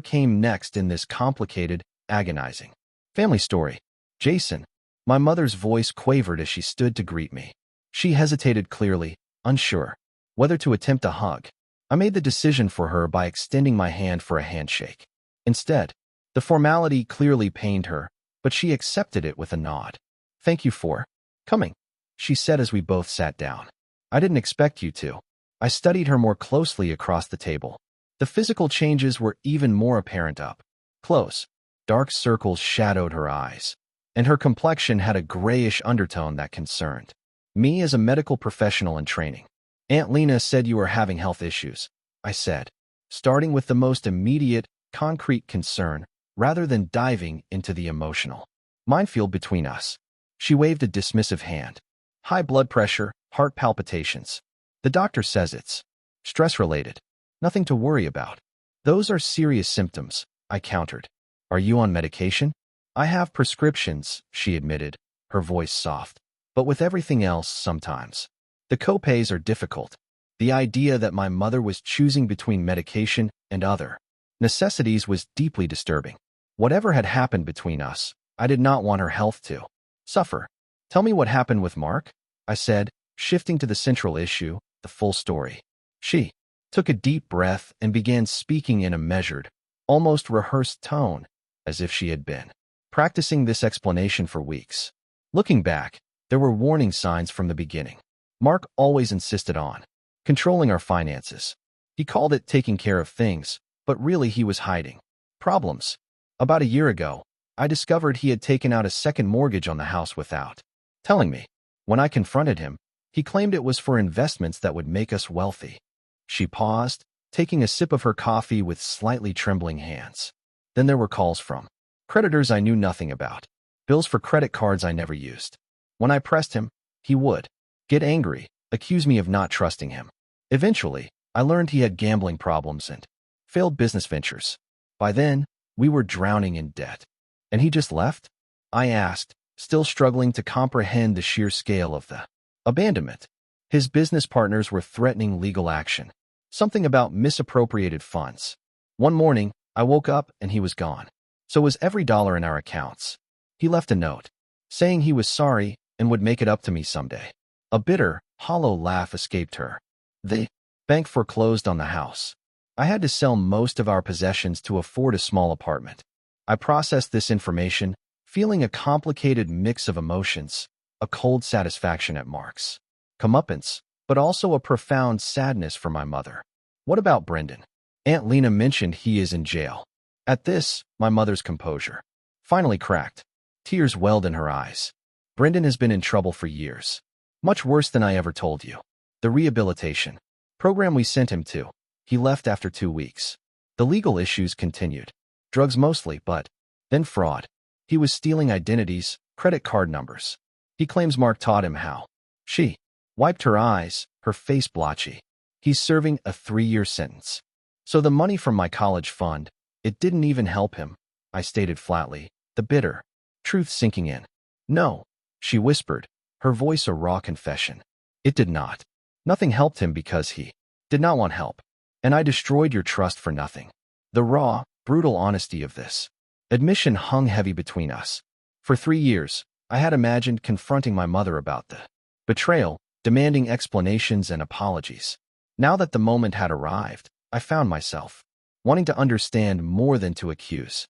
came next in this complicated, agonizing family story. Jason, my mother's voice quavered as she stood to greet me. She hesitated clearly, unsure whether to attempt a hug. I made the decision for her by extending my hand for a handshake. Instead, the formality clearly pained her, but she accepted it with a nod. Thank you for coming, she said as we both sat down. I didn't expect you to. I studied her more closely across the table. The physical changes were even more apparent up close. Dark circles shadowed her eyes, and her complexion had a grayish undertone that concerned me as a medical professional in training. Aunt Lena said you were having health issues, I said, starting with the most immediate, concrete concern rather than diving into the emotional minefield between us. She waved a dismissive hand. High blood pressure, heart palpitations. The doctor says it's stress-related. Nothing to worry about. Those are serious symptoms, I countered. Are you on medication? I have prescriptions, she admitted, her voice soft. But with everything else, sometimes the copays are difficult. The idea that my mother was choosing between medication and other necessities was deeply disturbing. Whatever had happened between us, I did not want her health to suffer. Tell me what happened with Mark, I said, shifting to the central issue, the full story. She took a deep breath and began speaking in a measured, almost rehearsed tone, as if she had been practicing this explanation for weeks. Looking back, there were warning signs from the beginning. Mark always insisted on controlling our finances. He called it taking care of things, but really he was hiding problems. About a year ago, I discovered he had taken out a second mortgage on the house without telling me. When I confronted him, he claimed it was for investments that would make us wealthy. She paused, taking a sip of her coffee with slightly trembling hands. Then there were calls from Creditors I knew nothing about. Bills for credit cards I never used. When I pressed him, he would get angry, accuse me of not trusting him. Eventually, I learned he had gambling problems and failed business ventures. By then, we were drowning in debt. And he just left? I asked, still struggling to comprehend the sheer scale of the abandonment. His business partners were threatening legal action. Something about misappropriated funds. One morning, I woke up and he was gone. So was every dollar in our accounts. He left a note, saying he was sorry and would make it up to me someday. A bitter, hollow laugh escaped her. The bank foreclosed on the house. I had to sell most of our possessions to afford a small apartment. I processed this information, feeling a complicated mix of emotions, a cold satisfaction at Mark's comeuppance, but also a profound sadness for my mother. What about Brendan? Aunt Lena mentioned he is in jail. At this, my mother's composure finally cracked. Tears welled in her eyes. Brendan has been in trouble for years. Much worse than I ever told you. The rehabilitation program we sent him to, he left after 2 weeks. The legal issues continued. Drugs mostly, but then fraud. He was stealing identities, credit card numbers. He claims Mark taught him how. She wiped her eyes, her face blotchy. He's serving a 3-year sentence. So the money from my college fund, it didn't even help him, I stated flatly, the bitter truth sinking in. No, she whispered, her voice a raw confession. It did not. Nothing helped him because he did not want help. And I destroyed your trust for nothing. The raw, brutal honesty of this admission hung heavy between us. For 3 years, I had imagined confronting my mother about the betrayal, demanding explanations and apologies. Now that the moment had arrived, I found myself wanting to understand more than to accuse.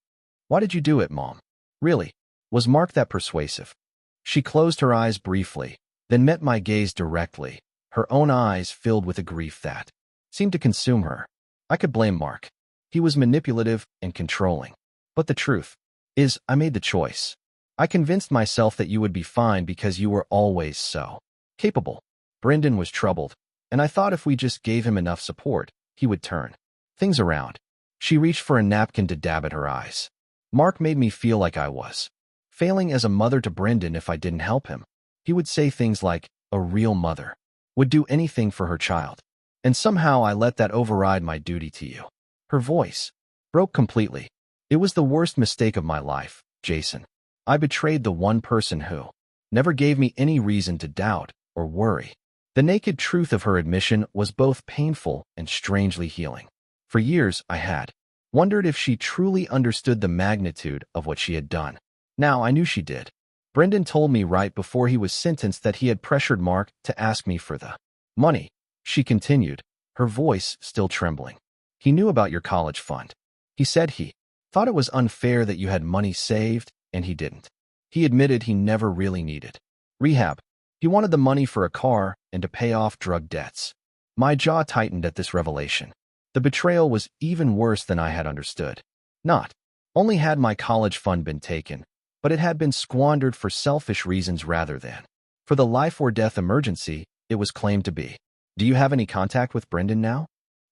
Why did you do it, Mom? Really? Was Mark that persuasive? She closed her eyes briefly, then met my gaze directly, her own eyes filled with a grief that seemed to consume her. I could blame Mark. He was manipulative and controlling. But the truth is, I made the choice. I convinced myself that you would be fine because you were always so capable. Brendan was troubled, and I thought if we just gave him enough support, he would turn things around. She reached for a napkin to dab at her eyes. Mark made me feel like I was failing as a mother to Brendan if I didn't help him. He would say things like, a real mother would do anything for her child. And somehow I let that override my duty to you. Her voice broke completely. It was the worst mistake of my life, Jason. I betrayed the one person who never gave me any reason to doubt or worry. The naked truth of her admission was both painful and strangely healing. For years, I had wondered if she truly understood the magnitude of what she had done. Now I knew she did. Brendan told me right before he was sentenced that he had pressured Mark to ask me for the money. She continued, her voice still trembling. He knew about your college fund. He said he thought it was unfair that you had money saved, and he didn't. He admitted he never really needed rehab. He wanted the money for a car and to pay off drug debts. My jaw tightened at this revelation. The betrayal was even worse than I had understood. Not only had my college fund been taken, but it had been squandered for selfish reasons rather than for the life-or-death emergency it was claimed to be. Do you have any contact with Brendan now?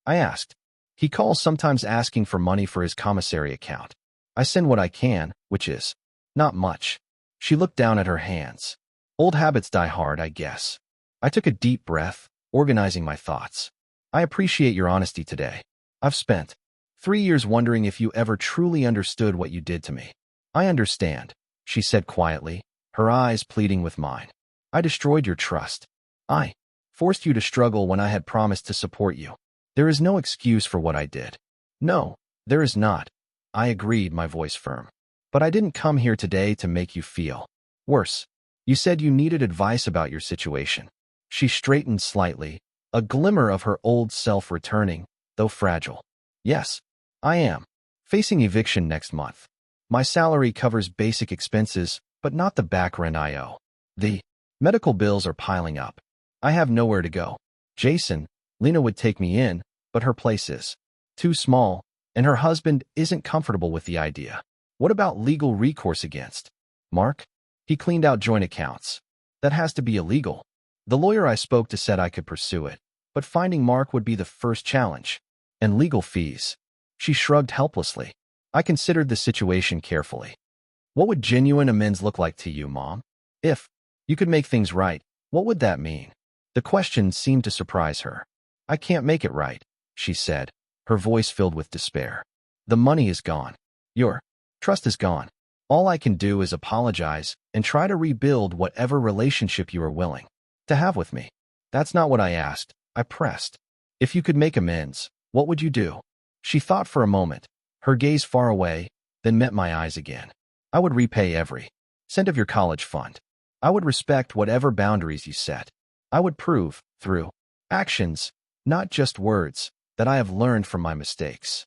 I asked. He calls sometimes asking for money for his commissary account. I send what I can, which is not much. She looked down at her hands. Old habits die hard, I guess. I took a deep breath, organizing my thoughts. I appreciate your honesty today. I've spent 3 years wondering if you ever truly understood what you did to me. I understand, she said quietly, her eyes pleading with mine. I destroyed your trust. I forced you to struggle when I had promised to support you. There is no excuse for what I did. No, there is not. I agreed, my voice firm. But I didn't come here today to make you feel worse. You said you needed advice about your situation. She straightened slightly, a glimmer of her old self returning, though fragile. Yes, I am. Facing eviction next month. My salary covers basic expenses, but not the back rent I owe. The medical bills are piling up. I have nowhere to go. Jason, Lena would take me in, but her place is too small, and her husband isn't comfortable with the idea. What about legal recourse against Mark? He cleaned out joint accounts. That has to be illegal. The lawyer I spoke to said I could pursue it, but finding Mark would be the first challenge. And legal fees. She shrugged helplessly. I considered the situation carefully. What would genuine amends look like to you, Mom? If you could make things right, what would that mean? The question seemed to surprise her. I can't make it right, she said, her voice filled with despair. The money is gone. Your trust is gone. All I can do is apologize and try to rebuild whatever relationship you are willing to have with me. That's not what I asked, I pressed. If you could make amends, what would you do? She thought for a moment, her gaze far away, then met my eyes again. I would repay every cent of your college fund. I would respect whatever boundaries you set. I would prove, through actions, not just words, that I have learned from my mistakes.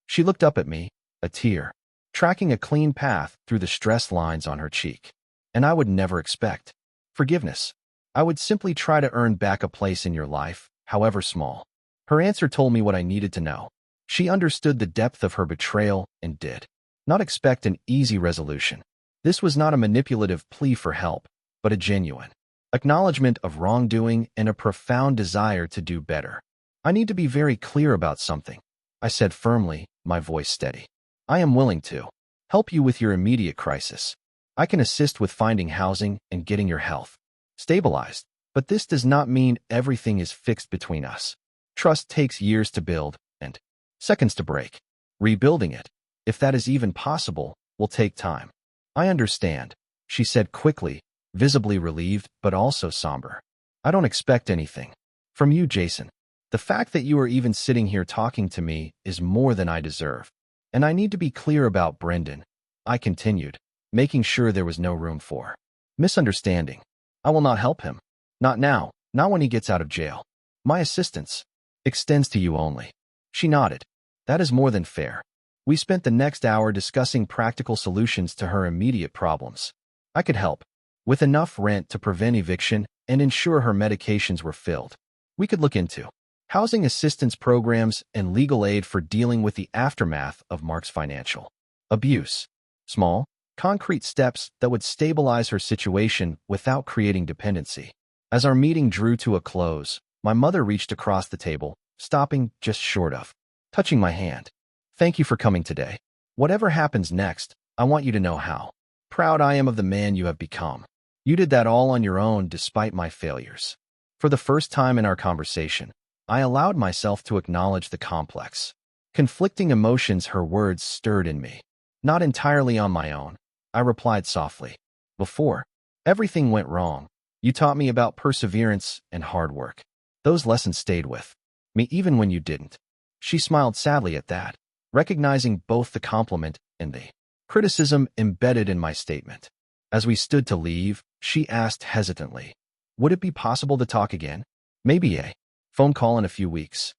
She looked up at me, a tear, tracking a clean path through the stress lines on her cheek. And I would never expect forgiveness. I would simply try to earn back a place in your life, however small. Her answer told me what I needed to know. She understood the depth of her betrayal and did not expect an easy resolution. This was not a manipulative plea for help, but a genuine acknowledgement of wrongdoing and a profound desire to do better. I need to be very clear about something, I said firmly, my voice steady. I am willing to help you with your immediate crisis. I can assist with finding housing and getting your health stabilized, but this does not mean everything is fixed between us. Trust takes years to build and seconds to break. Rebuilding it, if that is even possible, will take time. I understand, she said quickly, visibly relieved but also somber. I don't expect anything from you, Jason. The fact that you are even sitting here talking to me is more than I deserve. And I need to be clear about Brendan, I continued, making sure there was no room for misunderstanding. I will not help him. Not now, not when he gets out of jail. My assistance extends to you only. She nodded. That is more than fair. We spent the next hour discussing practical solutions to her immediate problems. I could help with enough rent to prevent eviction and ensure her medications were filled. We could look into housing assistance programs and legal aid for dealing with the aftermath of Mark's financial abuse. Small, concrete steps that would stabilize her situation without creating dependency. As our meeting drew to a close, my mother reached across the table, stopping just short of touching my hand. Thank you for coming today. Whatever happens next, I want you to know how proud I am of the man you have become. You did that all on your own despite my failures. For the first time in our conversation, I allowed myself to acknowledge the complex, conflicting emotions her words stirred in me. Not entirely on my own, I replied softly. Before everything went wrong, you taught me about perseverance and hard work. Those lessons stayed with me even when you didn't. She smiled sadly at that, recognizing both the compliment and the criticism embedded in my statement. As we stood to leave, she asked hesitantly, would it be possible to talk again? Maybe a phone call in a few weeks.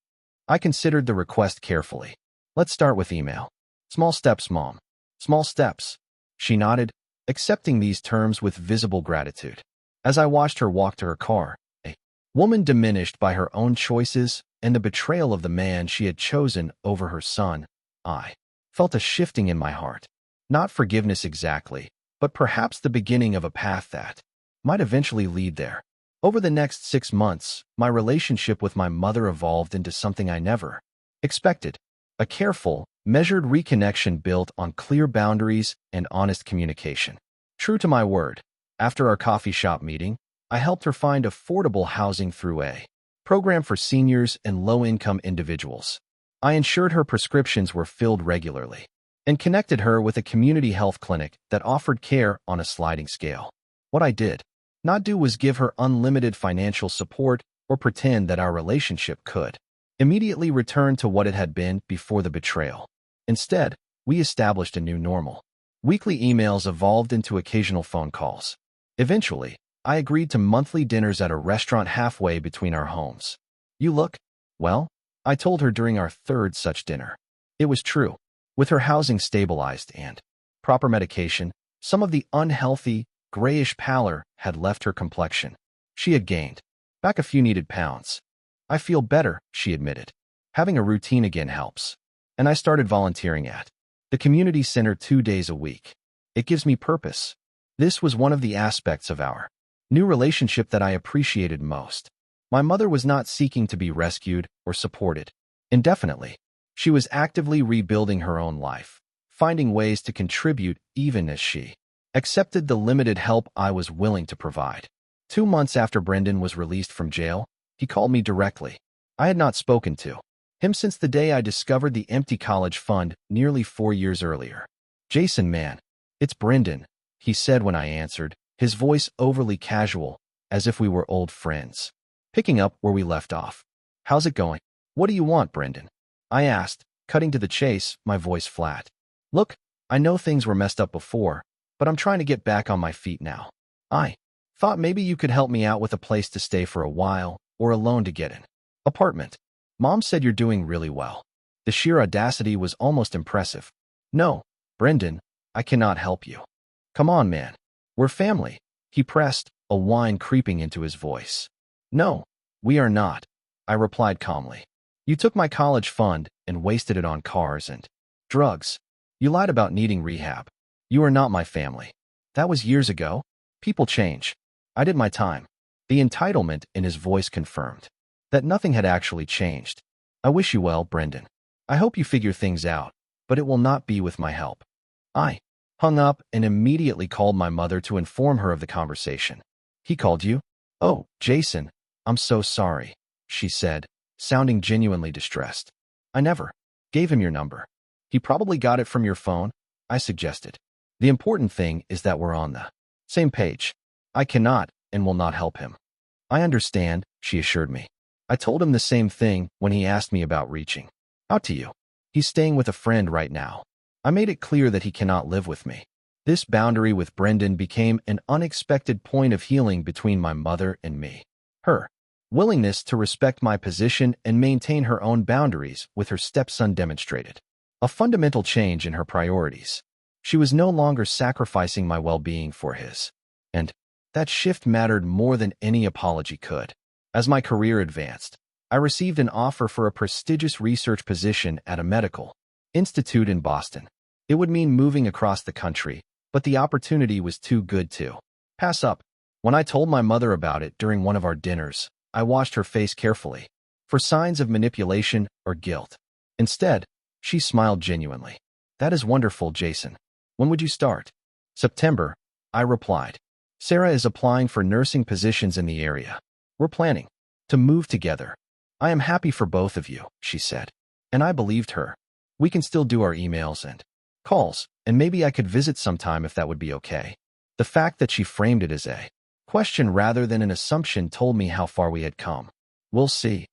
I considered the request carefully. Let's start with email. Small steps, Mom. Small steps. She nodded, accepting these terms with visible gratitude. As I watched her walk to her car, a woman diminished by her own choices and the betrayal of the man she had chosen over her son, I felt a shifting in my heart. Not forgiveness exactly, but perhaps the beginning of a path that might eventually lead there. Over the next 6 months, my relationship with my mother evolved into something I never expected. A careful, measured reconnection built on clear boundaries and honest communication. True to my word, after our coffee shop meeting, I helped her find affordable housing through a program for seniors and low-income individuals. I ensured her prescriptions were filled regularly and connected her with a community health clinic that offered care on a sliding scale. What I did not do was give her unlimited financial support or pretend that our relationship could immediately return to what it had been before the betrayal. Instead, we established a new normal. Weekly emails evolved into occasional phone calls. Eventually, I agreed to monthly dinners at a restaurant halfway between our homes. You look well, I told her during our third such dinner. It was true. With her housing stabilized and proper medication, some of the unhealthy, grayish pallor had left her complexion. She had gained back a few needed pounds. I feel better, she admitted. Having a routine again helps. And I started volunteering at the community center 2 days a week. It gives me purpose. This was one of the aspects of our new relationship that I appreciated most. My mother was not seeking to be rescued or supported indefinitely. She was actively rebuilding her own life, finding ways to contribute even as she accepted the limited help I was willing to provide. 2 months after Brendan was released from jail, he called me directly. I had not spoken to him since the day I discovered the empty college fund nearly 4 years earlier. "Jason, man, it's Brendan," he said when I answered, his voice overly casual, as if we were old friends. Picking up where we left off. "How's it going? What do you want, Brendan?" I asked, cutting to the chase, my voice flat. "Look, I know things were messed up before, but I'm trying to get back on my feet now. I thought maybe you could help me out with a place to stay for a while, or a loan to get an apartment. Mom said you're doing really well." The sheer audacity was almost impressive. "No, Brendan, I cannot help you. Come on, man. We're family," he pressed, a whine creeping into his voice. "No, we are not," I replied calmly. "You took my college fund and wasted it on cars and drugs. You lied about needing rehab. You are not my family. That was years ago. People change. I did my time." The entitlement in his voice confirmed that nothing had actually changed. "I wish you well, Brendan. I hope you figure things out, but it will not be with my help." I hung up and immediately called my mother to inform her of the conversation. "He called you?" "Oh, Jason, I'm so sorry," she said, sounding genuinely distressed. "I never gave him your number. He probably got it from your phone," I suggested. "The important thing is that we're on the same page. I cannot and will not help him." "I understand," she assured me. I told him the same thing when he asked me about reaching out to you. He's staying with a friend right now. I made it clear that he cannot live with me. This boundary with Brendan became an unexpected point of healing between my mother and me. Her willingness to respect my position and maintain her own boundaries with her stepson demonstrated a fundamental change in her priorities. She was no longer sacrificing my well-being for his, and that shift mattered more than any apology could. As my career advanced, I received an offer for a prestigious research position at a medical institute in Boston. It would mean moving across the country, but the opportunity was too good to pass up. When I told my mother about it during one of our dinners, I watched her face carefully for signs of manipulation or guilt. Instead, she smiled genuinely. "That is wonderful, Jason. When would you start?" "September," I replied. "Sarah is applying for nursing positions in the area. We're planning to move together." "I am happy for both of you," she said. And I believed her. "We can still do our emails and calls, and maybe I could visit sometime if that would be okay." The fact that she framed it as a question rather than an assumption told me how far we had come. "We'll see,"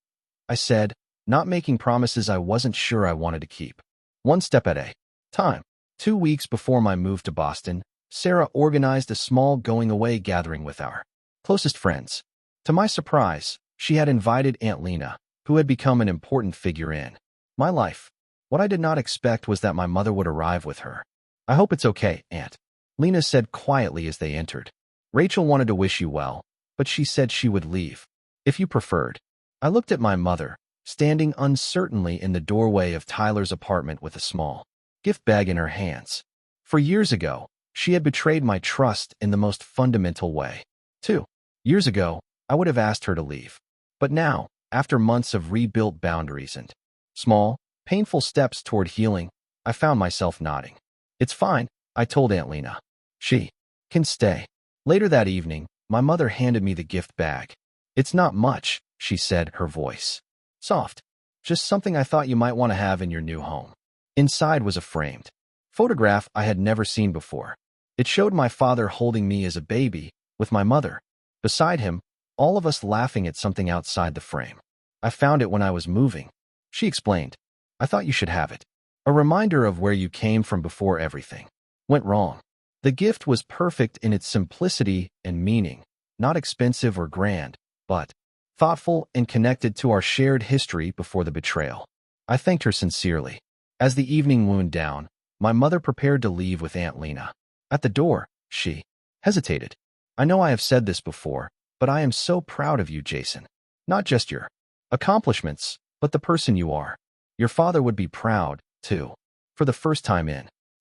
I said, not making promises I wasn't sure I wanted to keep. One step at a time. 2 weeks before my move to Boston, Sarah organized a small going-away gathering with our closest friends. To my surprise, she had invited Aunt Lena, who had become an important figure in my life. What I did not expect was that my mother would arrive with her. "I hope it's okay, Aunt," Lena said quietly as they entered. "Rachel wanted to wish you well, but she said she would leave if you preferred." I looked at my mother, standing uncertainly in the doorway of Tyler's apartment with a small gift bag in her hands. For years ago, she had betrayed my trust in the most fundamental way. 2 years ago, I would have asked her to leave. But now, after months of rebuilt boundaries and small, painful steps toward healing, I found myself nodding. "It's fine," I told Aunt Lena. "She can stay." Later that evening, my mother handed me the gift bag. "It's not much," she said, her voice soft. "Just something I thought you might want to have in your new home." Inside was a framed photograph I had never seen before. It showed my father holding me as a baby, with my mother beside him, all of us laughing at something outside the frame. "I found it when I was moving," she explained. "I thought you should have it. A reminder of where you came from before everything went wrong." The gift was perfect in its simplicity and meaning, not expensive or grand, but thoughtful and connected to our shared history before the betrayal. I thanked her sincerely. As the evening wound down, my mother prepared to leave with Aunt Lena. At the door, she hesitated. "I know I have said this before, but I am so proud of you, Jason. Not just your accomplishments, but the person you are. Your father would be proud, too." For the first time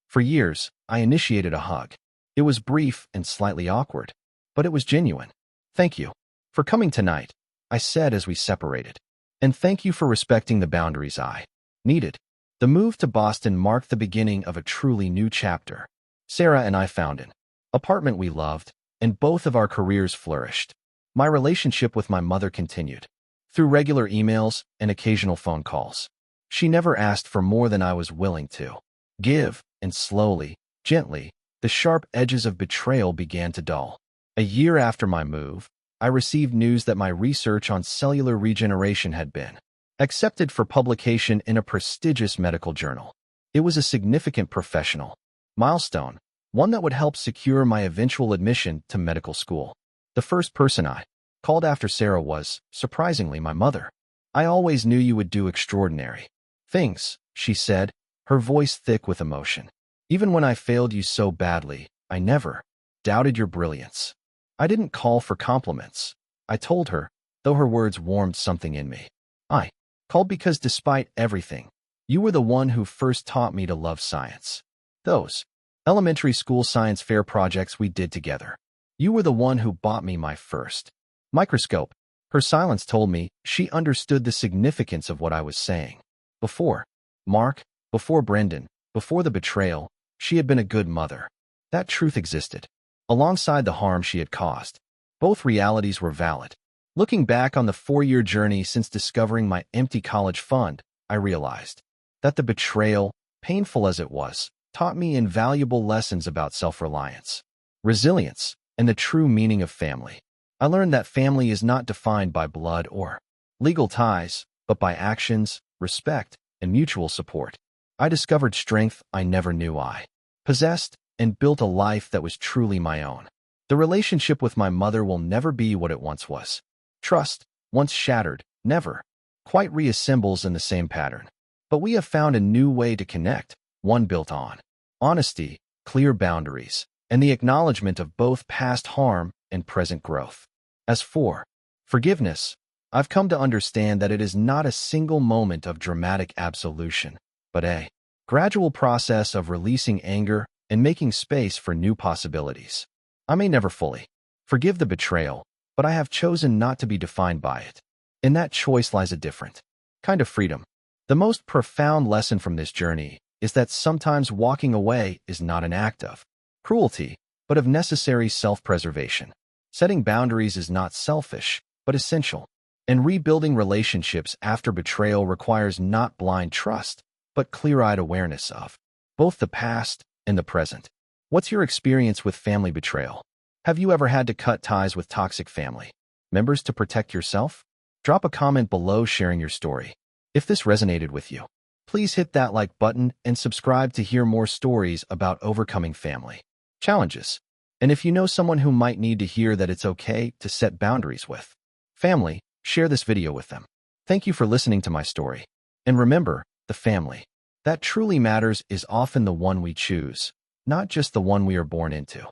for years, I initiated a hug. It was brief and slightly awkward, but it was genuine. "Thank you for coming tonight," I said as we separated. "And thank you for respecting the boundaries I needed." The move to Boston marked the beginning of a truly new chapter. Sarah and I found an apartment we loved, and both of our careers flourished. My relationship with my mother continued, through regular emails and occasional phone calls. She never asked for more than I was willing to give, and slowly, gently, the sharp edges of betrayal began to dull. A year after my move, I received news that my research on cellular regeneration had been accepted for publication in a prestigious medical journal. It was a significant professional milestone, one that would help secure my eventual admission to medical school. The first person I called after Sarah was, surprisingly, my mother. "I always knew you would do extraordinary things," she said, her voice thick with emotion. "Even when I failed you so badly, I never doubted your brilliance." I didn't call for compliments, I told her, though her words warmed something in me. I called because despite everything, you were the one who first taught me to love science. Those elementary school science fair projects we did together. You were the one who bought me my first microscope. Her silence told me she understood the significance of what I was saying. Before Mark, before Brendan, before the betrayal, she had been a good mother. That truth existed, alongside the harm she had caused. Both realities were valid. Looking back on the 4-year journey since discovering my empty college fund, I realized that the betrayal, painful as it was, taught me invaluable lessons about self-reliance, resilience, and the true meaning of family. I learned that family is not defined by blood or legal ties, but by actions, respect, and mutual support. I discovered strength I never knew I possessed and built a life that was truly my own. The relationship with my mother will never be what it once was. Trust, once shattered, never quite reassembles in the same pattern. But we have found a new way to connect, one built on honesty, clear boundaries, and the acknowledgement of both past harm and present growth. As for forgiveness, I've come to understand that it is not a single moment of dramatic absolution, but a gradual process of releasing anger and making space for new possibilities. I may never fully forgive the betrayal, but I have chosen not to be defined by it. In that choice lies a different kind of freedom. The most profound lesson from this journey is that sometimes walking away is not an act of cruelty, but of necessary self-preservation. Setting boundaries is not selfish, but essential. And rebuilding relationships after betrayal requires not blind trust, but clear-eyed awareness of both the past and the present. What's your experience with family betrayal? Have you ever had to cut ties with toxic family members to protect yourself? Drop a comment below sharing your story. If this resonated with you, please hit that like button and subscribe to hear more stories about overcoming family challenges. And if you know someone who might need to hear that it's okay to set boundaries with family, share this video with them. Thank you for listening to my story. And remember, the family that truly matters is often the one we choose, not just the one we are born into.